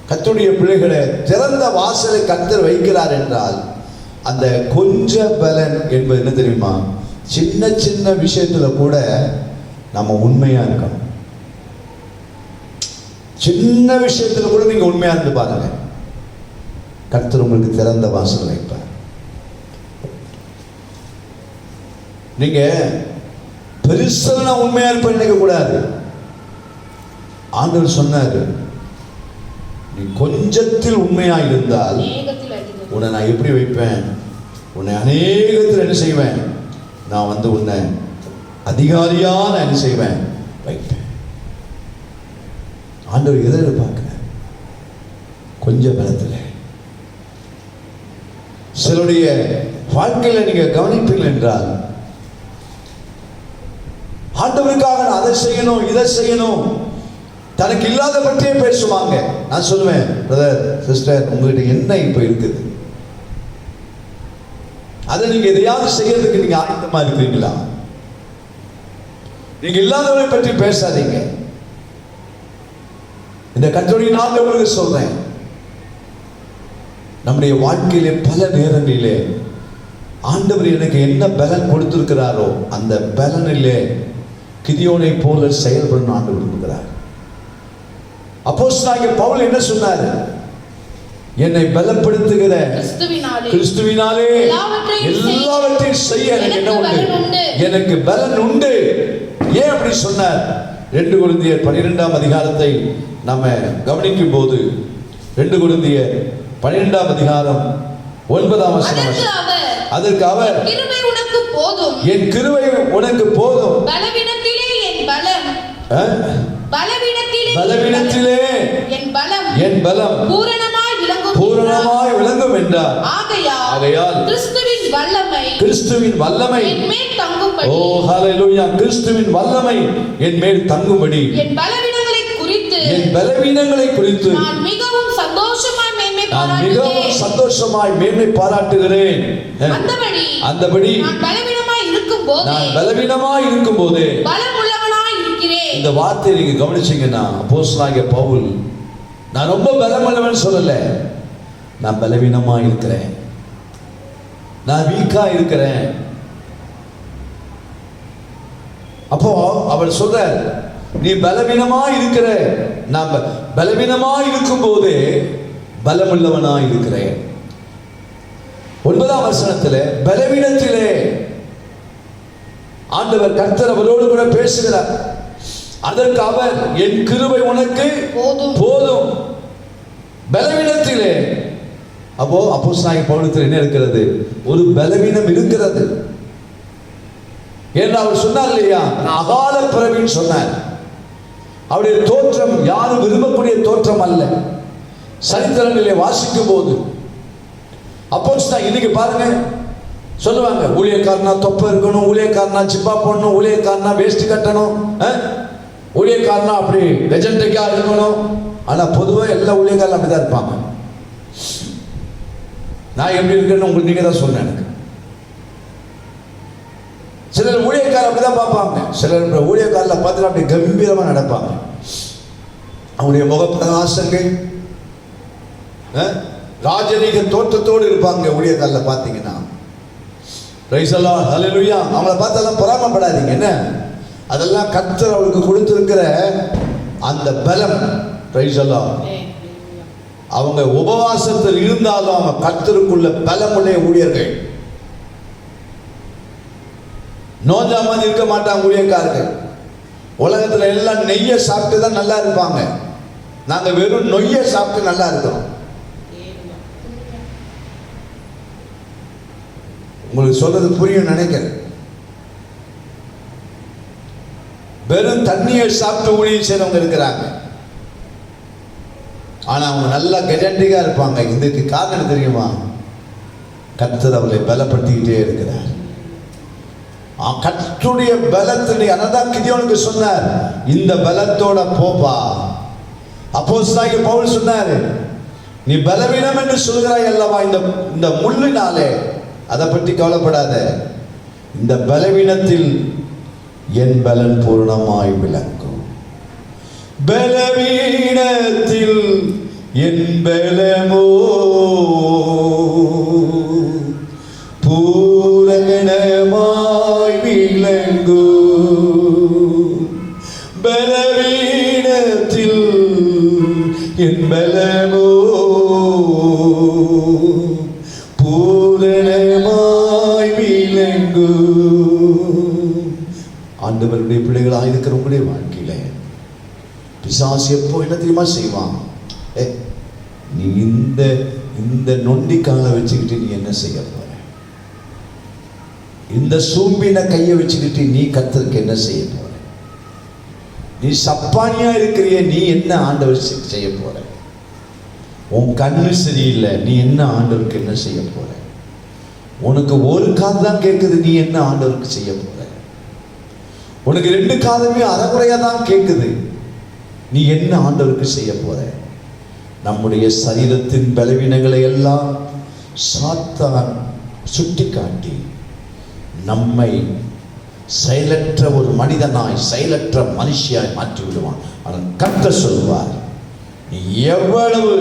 Speaker 1: கர்த்தருடைய பிள்ளைகளை திறந்த வாசலை கர்த்தர் வைக்கிறார் என்றால் அந்த கொஞ்ச பலன் என்பது என்ன தெரியுமா? சின்ன சின்ன விஷயத்துல கூட நம்ம உண்மையா இருக்கணும். சின்ன விஷயத்துல கூட நீங்க உண்மையா இருந்து பாருங்க, கர்த்தர் உங்களுக்கு திறந்த வாசல் வைப்பார். நீங்க பெருசா உண்மையா இருப்ப நினைக்க கூடாது. ஆண்டவர் சொன்னாரு, நீ கொஞ்சத்தில் உண்மையா இருந்தால் உன்னை நான் எப்படி வைப்பேன்? உன்னை அநேகத்தில் என்ன செய்வேன்? நான் உன்னை அதிகாரியா நான் என்ன செய்வேன்? வைப்பேன். ஆண்டவர் எதை எதிர்பார்க்கிறேன்? கொஞ்சம் பலத்தில். சிலருடைய வாழ்க்கையில நீங்க கவனிப்பீர்கள் என்றால், ஆண்டவருக்காக நான் அதை செய்யணும் இதை செய்யணும், தனக்கு இல்லாத பற்றியே பேசுவாங்க. நான் சொல்லுவேன், பிரதர் சிஸ்டர், உங்ககிட்ட என்ன இப்ப இருக்குது? அதை நீங்க எதையாவது செய்யறதுக்கு நீங்க ஆயத்தமா இருக்கிறீங்களா? நீங்க இல்லாதவரை பற்றி பேசாதீங்க. இந்த கர்த்தருடைய நாள் உங்களுக்கு சொல்றேன், நம்முடைய வாழ்க்கையிலே பல நேரங்களிலே ஆண்டவர் எனக்கு என்ன பலன் கொடுத்திருக்கிறாரோ அந்த பலனிலே கிதியோனை போல செயல்படணும் ஆண்டு விரும்புகிறார். அப்போஸ்தலனாகிய பவுல் என்ன சொன்னார்? என்னை பலப்படுத்துகிற கிறிஸ்துவினாலே எல்லாவற்றையும் செய்ய எனக்கு என்ன உண்டு? எனக்கு பலன் உண்டு. ஏன் அப்படி சொன்னார்? 2 கொரிந்தியர் 12ஆம் அதிகாரத்தை நம்ம கவனிக்கும் போது 2 கொரிந்தியர் 12ஆம் அதிகாரம் 9ஆம் வசனம். அதற்கு அவர்
Speaker 2: கிருபை உனக்கு போதும்,
Speaker 1: என் கிருபை உனக்கு போதும்,
Speaker 2: பலவீனத்திலே என் பலம்,
Speaker 1: பலவீனத்திலே என் பலம் பூரணமாய் விளங்கும் என்றார். ஆகையால் கிறிஸ்துவின் வல்லமை
Speaker 2: என் மேல் தங்கும்படி,
Speaker 1: ஓ ஹல்லேலூயா, கிறிஸ்துவின் வல்லமை என் மேல் தங்கும்படி
Speaker 2: என்
Speaker 1: பலவீனங்களை குறித்து
Speaker 2: நான் மிகவும்
Speaker 1: சந்தோஷமாய் மேன்மை பாராட்டுகிறேன். அந்தபடி நான் பலவீனமாய் இருக்கும்போது
Speaker 2: பலமுள்ளவனாய் இருக்கிறேன்.
Speaker 1: இந்த வார்த்தையை நீங்க கவனிச்சீங்கன்னா, அப்போஸ்தலனாகிய பவுல் நான் ரொம்ப பலமுள்ளவன் சொல்லல, நான் பலவீனமா இருக்கிறேன், நான் வீக்கா இருக்கிறேன். அப்போ அவர் சொல்ற, நீ பலவீனமா இருக்கிற, நான் பலவீனமா இருக்கும் போது பலமுள்ளவனா இருக்கிறேன். 9ஆம் வசனத்திலே பலவீனத்திலே ஆண்டவர் கர்த்தர் அவரோடு கூட பேசுகிறார். அதற்கு அவர் என் கிருபை உனக்கு போதும் பலவீனத்திலே. அப்போ அப்போஸ்தலனாகிய பவுலுக்கு என்ன இருக்கிறது? ஒரு பலவீனம் இருக்கிறது. என்று அவர் சொன்னார் இல்லையா, அகால பிறவின்னு சொன்னார். அவருடைய தோற்றம் யாரும் விரும்பக்கூடிய தோற்றம் அல்ல. சரித்திரங்களிலே வாசிக்கும் போது அப்போஸ்தலன் இன்னைக்கு பாருங்க சொல்லுவாங்க, ஊழியக்காரனா தொப்பை இருக்கணும், ஊழியக்காரனா சிப்பா போடணும், ஊழியக்காரனா வேஷ்டி கட்டணும், ஊழியக்காரனா அப்படி லெஜெண்டரிக்கா இருக்கணும். ஆனா பொதுவாக எல்லா ஊழியக்காரரும் அப்படிதான் இருப்பாங்க. நான் எப்படி இருக்கேன்னு உங்களுக்கு நீங்க தான் சொன்னேன். எனக்கு சிலர் ஊழியக்காரர் அப்படிதான் பார்ப்பாங்க. சிலர் ஊழியக்காரில் பார்த்துட்டு அப்படி கம்பீரமா நடப்பாங்க. அவருடைய முகப்பிரகாசங்கள் ராஜரீக தோற்றத்தோடு இருப்பாங்க. ஊழியக்காரில் பார்த்தீங்கன்னா பிரைஸ் தி லார்ட், ஹல்லேலூயா. அவங்கள பார்த்தெல்லாம் பொறாமப்படாதீங்க. என்ன, அதெல்லாம் கர்த்தர் அவருக்கு கொடுத்திருக்கிற அந்த பலம். Praise the Lord. அவங்க உபவாசத்தில் இருந்தாலும் அவங்க கர்த்தருக்குள்ள பலமுள்ள ஊழியர்கள். நோஞ்சாம இருக்க மாட்டாங்க ஊழியக்காரர்கள். உலகத்துல எல்லாம் நெய்யை சாப்பிட்டு தான் நல்லா இருப்பாங்க. நாங்க வெறும் நொய்யை சாப்பிட்டு நல்லா இருக்கிறோம். உங்களுக்கு சொல்றது புரியும் நினைக்கிறேன். வெறும் தண்ணியை சாப்பிட்டு ஊழியம் செய்றவங்க இருக்கிறாங்க. ஆனா அவங்க நல்லா கெஜெண்டிக்கா இருப்பாங்க. இதுக்கு காரணம் தெரியுமா? கர்த்தர் அவர்களை பலப்படுத்திக்கிட்டே இருக்கிறார். கர்த்தருடைய பலத்தினை அதான் கிதியோனுக்கு சொன்னார், இந்த பலத்தோட போப்பா. அப்போஸ்தலனாகிய பவுல் சொன்னாரு, நீ பலவீனம் என்று சொல்கிறாய் அல்லவா, இந்த முள்ளினாலே, அதை பற்றி கவலைப்படாத, இந்த பலவீனத்தில் என் பலன் பூரணமாய் விளங்கும். பலவீனத்தில் என் பலமோ பூரணமாய் விளங்கும். பலவீனத்தில் என் பலமோ பூரணமாய் விளங்கும். ஆண்டவருடைய பிள்ளைகளாக இருக்கிற உங்களுடைய வாழ்க்கையில பிசாசு எப்போ என்ன தெரியுமா செய்வான்? நீ இந்த நொண்டிக்கால வச்சுக்கிட்டு நீ என்ன செய்ய போற? இந்த சூம்பின கையை வச்சுக்கிட்டு நீ கர்த்தருக்கு என்ன செய்ய போற? நீ சப்பானியா இருக்கிறிய, நீ என்ன ஆண்டவர் செய்ய போற? உன் கண்ணு சரியில்லை, நீ என்ன ஆண்டவருக்கு என்ன செய்ய போற? உனக்கு ஒரு காது தான் கேட்குது, நீ என்ன ஆண்டவருக்கு செய்ய போற? உனக்கு 2 காதுமே அறகுறையா தான் கேட்குது, நீ என்ன ஆண்டவருக்கு செய்ய போற? நம்முடைய சரீரத்தின் பலவீனங்களை எல்லாம் சாத்தான் சுட்டி காட்டி நம்மை செயலற்ற ஒரு மனிதனாய், செயலற்ற மனுஷியாய் மாற்றி விடுவான். ஆனால் கர்த்தர் சொல்வார், நீ எவ்வளவு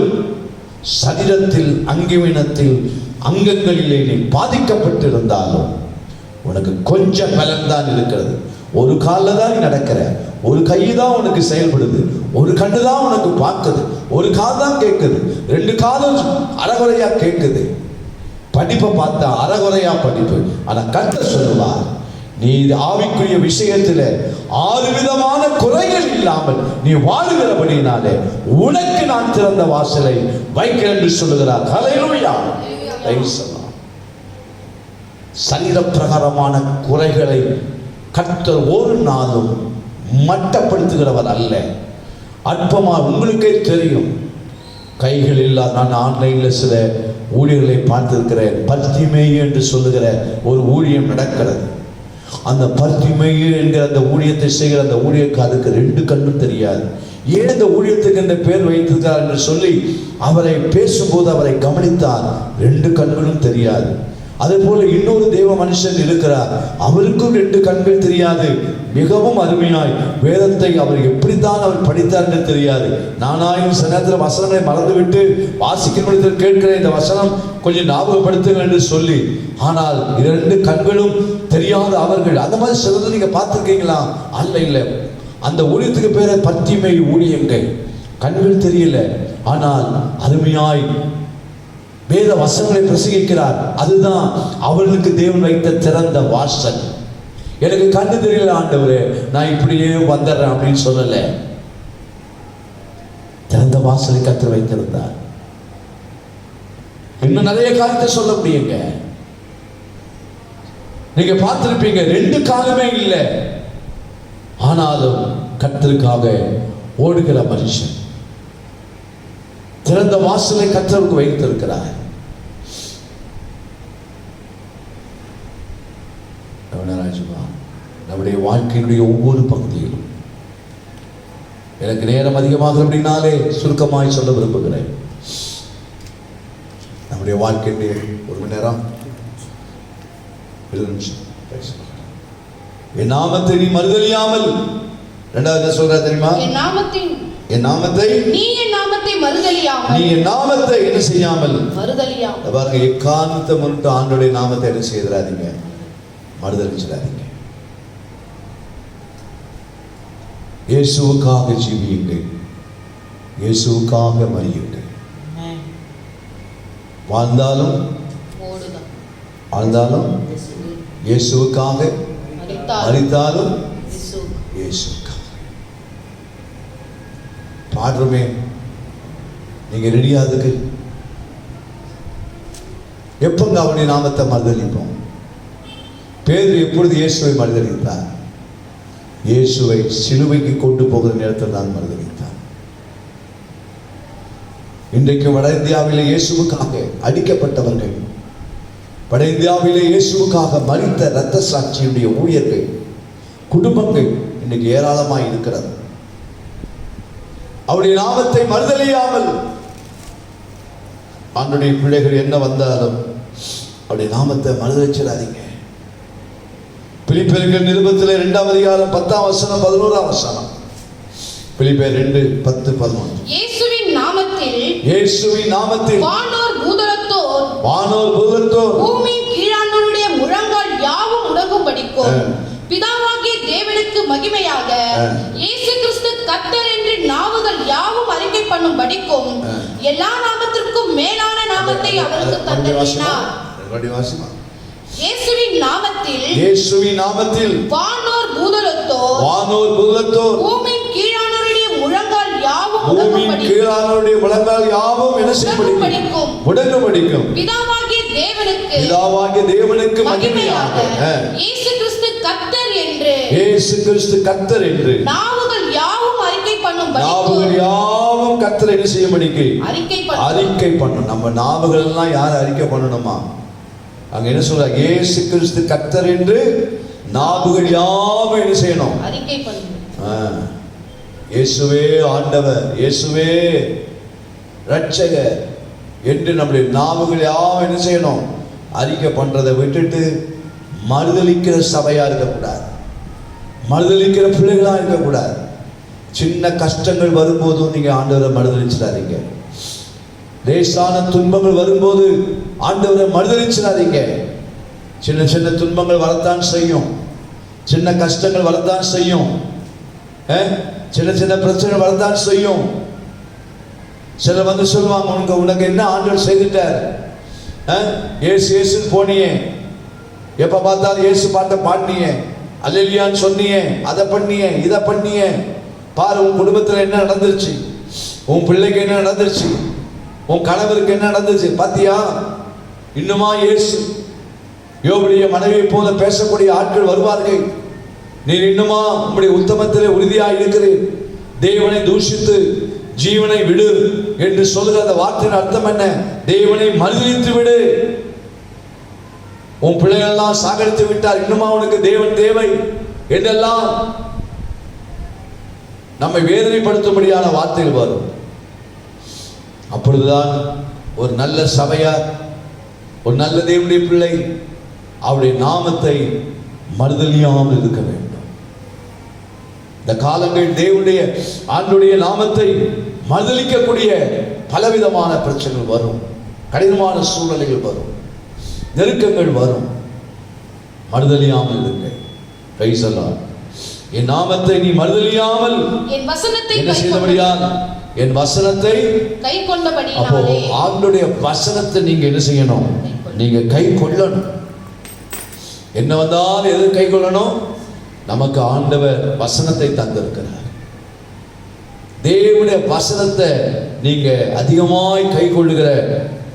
Speaker 1: சரீரத்தில் அங்கவீனத்தில் அங்கங்களிலே நீ பாதிக்கப்பட்டிருந்தாலும் உனக்கு கொஞ்சம் பலன் தான் இருக்கிறது. ஒரு காலில் தான் நீ நடக்கிற, ஒரு கை தான் உனக்கு செயல்படுது, ஒரு கண்ணு தான் உனக்கு பார்க்குது, ஒரு காது தான் கேட்குது, 2 காதும் அறகுறையா கேட்குது. படிப்பை பார்த்தா அறகுறையா படிப்பு. ஆனா கர்த்தர் சொல்லுவார்,
Speaker 3: நீ ஆவிக்குரிய விஷயத்தில் 6 விதமான குறைகள் இல்லாமல் நீ வாழுகிறபடினாலே உனக்கு நான் திறந்த வாசலை வைக்கிறேன் என்று சொல்லுகிறார். ஹல்லேலூயா. சரீர பிரகாரமான குறைகளை கர்த்தர் ஒரு நாளும் மட்டப்படுத்துகிறவர் அல்ல. அற்பமா உங்களுக்கே தெரியும். கைகள் இல்லா, நான் ஆன்லைனில் சில ஊழியர்களை பார்த்திருக்கிறேன். பர்த்திமேயு என்று சொல்லுகிற ஒரு ஊழியம் நடக்கிறது. அந்த பர்த்திமேயு என்கிற அந்த ஊழியத்தை செய்கிற அந்த ஊழியக்காரருக்கு 2 கண்ணும் தெரியாது. ஏன் இந்த ஊழியத்துக்கு இந்த பேர் வைத்திருக்கிறார் என்று சொல்லி அவரை பேசும்போது அவரை கவனித்தார். 2 கண்களும் தெரியாது. அதே போல இன்னொரு தேவ மனுஷன் இருக்கிறார், அவருக்கும் 2 கண்கள் தெரியாது. மிகவும் அருமையாய் வேதத்தை அவர் எப்படித்தான் அவர் படித்தார் என்று தெரியாது. நானாயும் சில நேரத்தில் வசனங்களை மறந்துவிட்டு வாசிக்கும் கேட்கிறேன், இந்த வசனம் கொஞ்சம் ஞாபகப்படுத்துங்கள் என்று சொல்லி. ஆனால் 2 கண்களும் தெரியாத அவர்கள். அந்த மாதிரி சிலது நீங்க பார்த்துருக்கீங்களா? அல்ல, இல்லை. அந்த ஊழியத்துக்கு பேர பர்த்திமேயு ஊழியங்கள். கண்கள் தெரியல, ஆனால் அருமையாய் வேத வசனங்களை பிரசங்கிக்கிறார். அதுதான் அவர்களுக்கு தேவன் வைத்த திறந்த வாசல். எனக்கு கண்டு தெரியல ஆண்டவரே, நான் இப்படியே வந்துடுறேன் அப்படின்னு சொல்லல. திறந்த வாசலை கர்த்தர் வைத்திருந்தார். இன்னும் நிறைய காரியத்தை சொல்ல முடியுங்க. நீங்க பார்த்திருப்பீங்க, 2 காலமே இல்லை, ஆனாலும் கர்த்தருக்காக ஓடுகிற மனுஷன். திறந்த வாசலை கர்த்தருக்கு வைத்திருக்கிறார். நம்முடைய வாழ்க்கையினுடைய ஒவ்வொரு பகுதியிலும் எனக்கு நேரம் அதிகமாக அப்படின்னாலே சுருக்கமாய் சொல்ல விரும்புகிறேன். நம்முடைய வாழ்க்கையினுடைய 1 மணி நேரம் 7 நிமிஷம். என் நாமத்தை நீ மறுதலியாமல், 2வது சொல்ற தெரியுமா? என் நாமத்தை
Speaker 2: நீ என் நாமத்தை மறுதலியாமல்,
Speaker 3: நீ என் நாமத்தை என்ன செய்யாமல்
Speaker 2: மறுதலியாமல்.
Speaker 3: பாருங்க, எக்காரணத்தை முன்னிட்டு ஆண்டவருடைய நாமத்தை என்ன செய்யறாதீங்க, மறுதலிச்சிடாதீங்க. இயேசுவுக்காக ஜீவியுங்கள், இயேசுவுக்காக மரியுங்கள். வாழ்ந்தாலும் இயேசுவுக்காக, மரித்தாலும் இயேசுவுக்காக. பாடுறோமே, நீங்க ரெடியா? அதுக்கு எப்பங்க அவனுடைய நாமத்தை மறுதலிப்போம்? பேதுரு எப்பொழுது இயேசுவை மறுதலித்தார்? இயேசுவை சிலுவைக்கு கொண்டு போகிற நேரத்தில் தான் மறுதலித்தார். இன்றைக்கு வட இந்தியாவிலே இயேசுவுக்காக அடிக்கப்பட்டவர்கள், வட இந்தியாவிலே இயேசுவுக்காக மரித்த இரத்த சாட்சியுடைய ஊழியர்கள், குடும்பங்கள் இன்னைக்கு ஏராளமாய் இருக்கிறது. அவருடைய நாமத்தை மறுதலியாமல், ஆண்டவருடைய பிள்ளைகள் என்ன வந்தாலும் அவருடைய நாமத்தை மறுதலிச்சிடாதீங்க. பிலிப்பியர்கள் நிருபத்திலே 2ஆம் அதிகாரம் 10ஆம் வசனம் 11ஆம் வசனம். பிலிப்பியர் 2:10-11.
Speaker 2: இயேசுவின் நாமத்தில் வானோர் பூதலத்தோர் பூமியின் கீழானோருடைய முழங்கால் யாவும் முடங்கும்படிக்கும் பிதாவாகிய தேவனுக்கு மகிமையாக இயேசு கிறிஸ்து கர்த்தர் என்று நாவுகள் யாவும் அறிக்கை பண்ணும்படிக்கும் எல்லா நாமத்திற்கும் மேலான நாமத்தை அவருக்கு தந்தருளினார். இயேசுவின் நாமத்தில் வானோர் பூதலத்தோர் பூமியின் கீழானோருடைய முழங்கால் யாவும் என்ன செய்யப்படும்? முடங்கும்படிக்கும் பிதாவாகிய தேவனுக்கு மகிமையாக இயேசு கிறிஸ்து கர்த்தர் என்று நாவுகள் யாவும் அறிக்கை பண்ணும்.
Speaker 3: கர்த்தர் என்ன செய்யும்படிக்கு அறிக்கை பண்ணும். நம்ம நாவுகள் எல்லாம் யார் அறிக்கை பண்ணணுமா? அங்க என்ன சொல்றாங்க? இயேசு கிறிஸ்து கர்த்தர் என்று நாவுகள் யாவும் என்ன செய்யணும்?
Speaker 2: அறிக்கை பண்ணணும்.
Speaker 3: இயேசுவே ஆண்டவர், இயேசுவே ரட்சகர் என்று நம்முடைய நாவுகள் யாவும் என்ன செய்யணும்? அறிக்கை பண்றதை விட்டுட்டு மறுதலிக்கிற சபையா இருக்கக்கூடாது, மறுதலிக்கிற பிள்ளைகளா இருக்கக்கூடாது. சின்ன கஷ்டங்கள் வரும்போதும் நீங்க ஆண்டவரை மறுதலிச்சிடாதீங்க. லேசான துன்பங்கள் வரும்போது ஆண்டவரை மறுதலிச்சிடாதீங்க. சின்ன சின்ன துன்பங்கள் வரத்தான் செய்யும், சின்ன கஷ்டங்கள் வரத்தான் செய்யும், சின்ன சின்ன பிரச்சனை வரத்தான் செய்யும். சிலர் வந்து சொல்லுவாங்க, உனக்கு என்ன ஆண்டவர் செய்துட்டார்? ஏசு ஏசுன்னு போனியே, எப்ப பார்த்தாலும் ஏசு பாட்டை பாடினியே, அல்லேலூயான்னு சொன்னியே, அதை பண்ணியே, இதை பண்ணியே, பாரு உன் குடும்பத்தில் என்ன நடந்துருச்சு, உன் பிள்ளைக்கு என்ன நடந்துருச்சு, உன் கணவருக்கு என்ன நடந்துச்சு பாத்தியா? இன்னுமா இயேசு யோபுடைய மனைவியை போல பேசக்கூடிய ஆட்கள் வருவார்கள். நீ இன்னுமா உம்முடைய உத்தமத்திலே உறுதியாக இருக்கிறேன், தேவனை தூஷித்து ஜீவனை விடு என்று சொல்லுகிற அந்த வார்த்தையின் அர்த்தம் என்ன? தேவனை மறுதலித்து விடு. உன் பிள்ளைகள் எல்லாம் சாகடித்து விட்டார், இன்னுமா உனக்கு தேவன் தேவை என்றெல்லாம் நம்மை வேதனைப்படுத்தும்படியான வார்த்தைகள் வரும். அப்பொழுதுதான் ஒரு நல்ல சபையார், ஒரு நல்ல தேவனுடைய பிள்ளை அவருடைய நாமத்தை மறுதலியாமல் இருக்க வேண்டும். இந்த காலங்கள் தேவனுடைய ஆண்டுடைய நாமத்தை மறுதலிக்கக்கூடிய பலவிதமான பிரச்சனைகள் வரும், கடினமான சூழ்நிலைகள் வரும், நெருக்கங்கள் வரும். மறுதலியாமல் இருங்க. Praise the Lord. என் நாமத்தை நீ மறுதலியாமல்
Speaker 2: என் வசனத்தை
Speaker 3: என்ன செய்தபடியால், என் வசனத்தை
Speaker 2: கை கொண்டபடியாலே.
Speaker 3: அப்போ ஆண்டவருடைய வசனத்தை நீங்க என்ன செய்யணும்? நீங்க கை கொள்ளணும். என்ன வந்தாலும் எது கை கொள்ளணும்? நமக்கு ஆண்டவர் வசனத்தை தந்திருக்கிறார். தேவனுடைய வசனத்தை நீங்க அதிகமாய் கை கொள்ளுகிற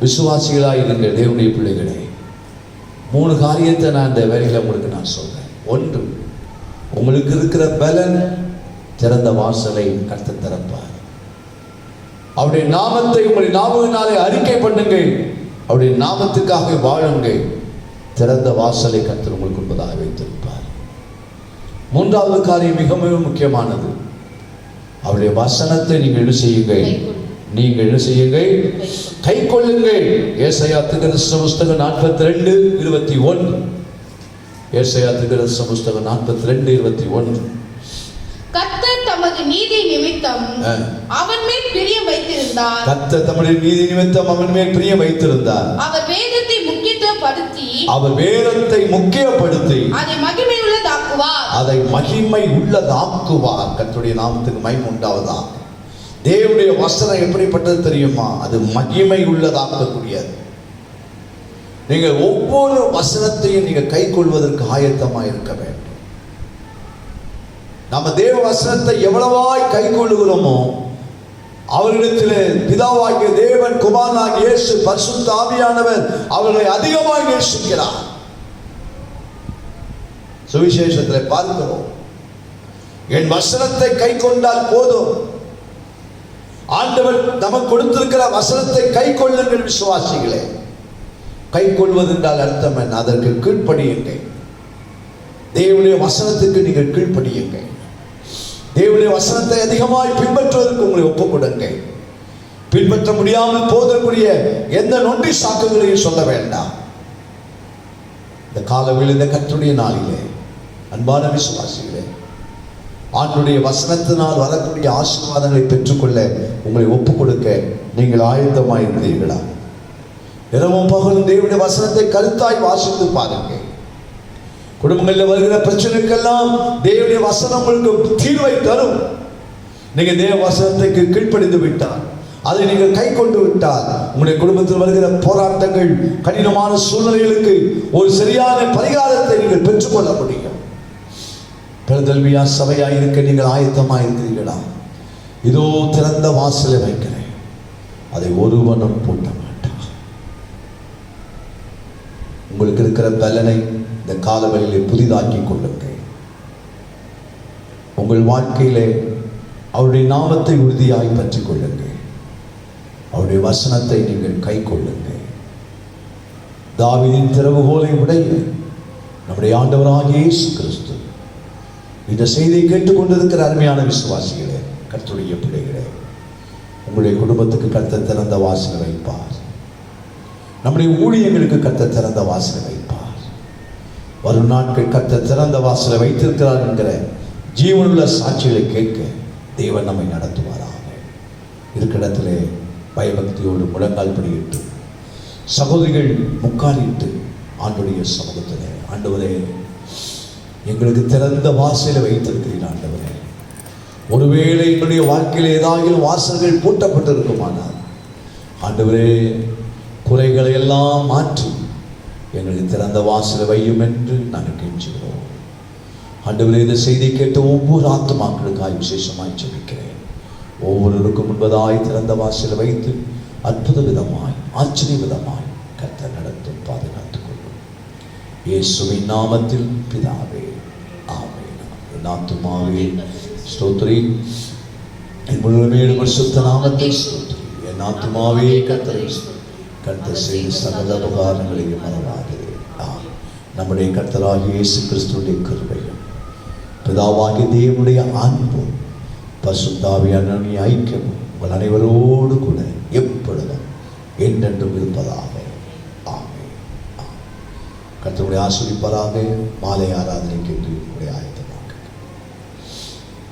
Speaker 3: விசுவாசிகளாய் இருங்க தேவனுடைய பிள்ளைகளே. 3 காரியத்தை நான் இந்த வேலையில உங்களுக்கு நான் சொல்றேன். 1, உங்களுக்கு இருக்கிற பலன் திறந்த வாசலை கர்த்தர் திறப்பார். அவருடைய நாமத்தை உங்களுடைய நாமத்தினாலே அறிக்கை பண்ணுங்கள், அவருடைய நாமத்துக்காக வாழுங்கள். திறந்த வாசலை கர்த்தர் உங்களுக்கு முன்பதாக வைத்திருப்பார். 3வது காரியம் மிக மிக முக்கியமானது. அவருடைய வசனத்தை நீங்கள் என்ன செய்யுங்கள்? நீங்கள் என்ன செய்யுங்கள்? கை கொள்ளுங்கள். ஏசாயா தீர்க்கதரிசன புஸ்தகம் 42:21. ஏசாயா தீர்க்கதரிசன புஸ்தகம் 42:21.
Speaker 2: கர்த்தர் தமது நீதி நிமித்தம் அவன் மேல் பிரியம் வைத்திருந்தார்.
Speaker 3: கர்த்தர் தம்முடைய நீதி நிமித்தம் அவன் மேல் பிரியம் வைத்திருந்தார்.
Speaker 2: அவர் வேதத்தை முக்கியத்துவப்படுத்தி,
Speaker 3: அவர் வேதத்தை முக்கியப்படுத்தி
Speaker 2: அதை மகிமை உள்ளதாக்குவார்.
Speaker 3: அதை மகிமை உள்ளதாக்குவார். கர்த்தருடைய நாமத்துக்கு மகிமை உண்டாவதா. தேவனுடைய வசனம் எப்படிப்பட்டது தெரியுமா? அது மகிமை உள்ளதாக்கக்கூடியது. நீங்கள் ஒவ்வொரு வசனத்தையும் நீங்க கை கொள்வதற்கு ஆயத்தமாக இருக்க வேண்டும். நம்ம தேவ வசனத்தை எவ்வளவாய் கை கொள்ளுகிறோமோ அவர்களிடத்திலே பிதாவாகிய தேவன், குமாரனாகிய இயேசு, பரிசுத்த ஆவியானவர் அவர்களை அதிகமாய் நேசிக்கிறார். சுவிசேஷத்தில் பார்க்கிறோம், என் வசனத்தை கை கொண்டால் போதும். ஆண்டவர் நமக்கு கொடுத்திருக்கிற வசனத்தை கை கொள்ளுங்கள் விசுவாசிகளே. கை கொள்வது என்றால் அர்த்தம் என்ன? அதற்கு கீழ்ப்படியுங்கள். தேவனுடைய வசனத்துக்கு நீங்கள் கீழ்ப்படியுங்கள். தேவனுடைய வசனத்தை அதிகமாய் பின்பற்றுவதற்கு உங்களை ஒப்புக்கொடுங்கள். பின்பற்ற முடியாமல் போதற்குரிய எந்த நொண்டி சாக்குகளையும் சொல்ல வேண்டாம். இந்த காலவில் இந்த கர்த்தருடைய நாளிலே அன்பான விசுவாசிகளே, ஆண்டவருடைய வசனத்தினால் வரக்கூடிய ஆசீர்வாதங்களை பெற்றுக்கொள்ள உங்களை ஒப்புக் கொடுக்க நீங்கள் ஆயத்தமாய் இருக்கிறீர்களா? இரவும் பகலும் தேவனுடைய வசனத்தை கருத்தாய் வாசித்து பாருங்கள். குடும்பங்களில் வருகிற பிரச்சனைக்கெல்லாம் தேவனுடைய வசனம் உங்களுக்கு தீர்வை தரும். நீங்க தேவ வசனத்துக்கு கீழ்ப்படிந்து விட்டால், அதை நீங்கள் கை கொண்டு விட்டால், உங்களுடைய குடும்பத்தில் வருகிற போராட்டங்கள், கடினமான சூழ்நிலைகளுக்கு ஒரு சரியான பரிகாரத்தை நீங்கள் பெற்றுக்கொள்ள முடியும். பெருதல்வியா சபையா இருக்க நீங்கள் ஆயத்தமாக இருக்கிறீர்களா? இதோ திறந்த வாசலை வைக்கிறேன், அதை ஒருவனும் பூட்ட மாட்டான். உங்களுக்கு இருக்கிற பலனை இந்த காலவெளியிலே புதிதாக்கி கொள்ளுங்கள். உங்கள் வாழ்க்கையிலே அவருடைய நாமத்தை உறுதியாய் பற்றிக் கொள்ளுங்கள். அவருடைய வசனத்தை நீங்கள் கை கொள்ளுங்கள். தாவீதின் திறவுகோலை உடைய நம்முடைய ஆண்டவராகிய இயேசு கிறிஸ்து இந்த செய்தியை கேட்டுக்கொண்டிருக்கிற அருமையான விசுவாசிகளே, கர்த்தருடைய பிள்ளைகளே, உங்களுடைய குடும்பத்துக்கு கர்த்தர் திறந்த வாசலை வைப்பார். நம்முடைய ஊழியங்களுக்கு கர்த்தர் திறந்த வாசலை வைப்பார். வரும் நாட்கள் கர்த்தர் திறந்த வாசலை வைத்திருக்கிறார் என்கிற ஜீவனுள்ள சாட்சிகளை கேட்க தேவன் நம்மை நடத்துவாராக. இருக்கிற இடத்திலே பயபக்தியோடு முழங்கால் படியிட்டு, சகோதரிகள் முக்காலிட்டு ஆண்டவருடைய சமூகத்திலே, ஆண்டவரே எங்களுக்கு திறந்த வாசலை வைத்திருக்கிறீர். ஆண்டவரே, ஒருவேளை எங்களுடைய வாழ்க்கையில் ஏதாவது வாசல்கள் பூட்டப்பட்டிருக்குமானால் ஆண்டவரே, குறைகளை எல்லாம் மாற்றி எங்களுக்கு திறந்த வாசலை வையும் என்று நாங்கள் கெஞ்சுகிறோம். ஆண்டவரே, இந்த செய்தி கேட்ட ஒவ்வொரு ஆத்துமாக்களுக்காய் விசேஷமாய் ஜெபிக்கிறேன். ஒவ்வொருவருக்கும் முன்பதாய் திறந்த வாசல் வைத்து அற்புத விதமாய் ஆச்சரிய விதமாய் கர்த்தர் நடத்தும், பாதுகாத்துக் கொள்ளும். இயேசுவின் நாமத்தில் பிதாவே, ஆமென். என் ஆத்துமாவே ஸ்தோத்திரி, என் முழுமையோடு பரிசுத்த நாமத்தை ஸ்தோத்திரி. என் ஆத்துமாவே கர்த்தரை கர்த்தர் செய்த சகல உபகாரங்களையும் மறவாதே. நம்முடைய கர்த்தராகிய இயேசு கிறிஸ்துவின் கிருபையும் பிதாவாகிய தேவனுடைய அன்பும் பரிசுத்த ஆவியானவரின் ஐக்கியமும் உங்கள் அனைவரோடு கூட எப்பொழுதும் என்றென்றும் இருப்பதாக. ஆமென். கர்த்தருடைய ஆசீர்வதிப்பாராக. மாலை ஆராதனைக்கு என்று உடைய ஆயத்தம்.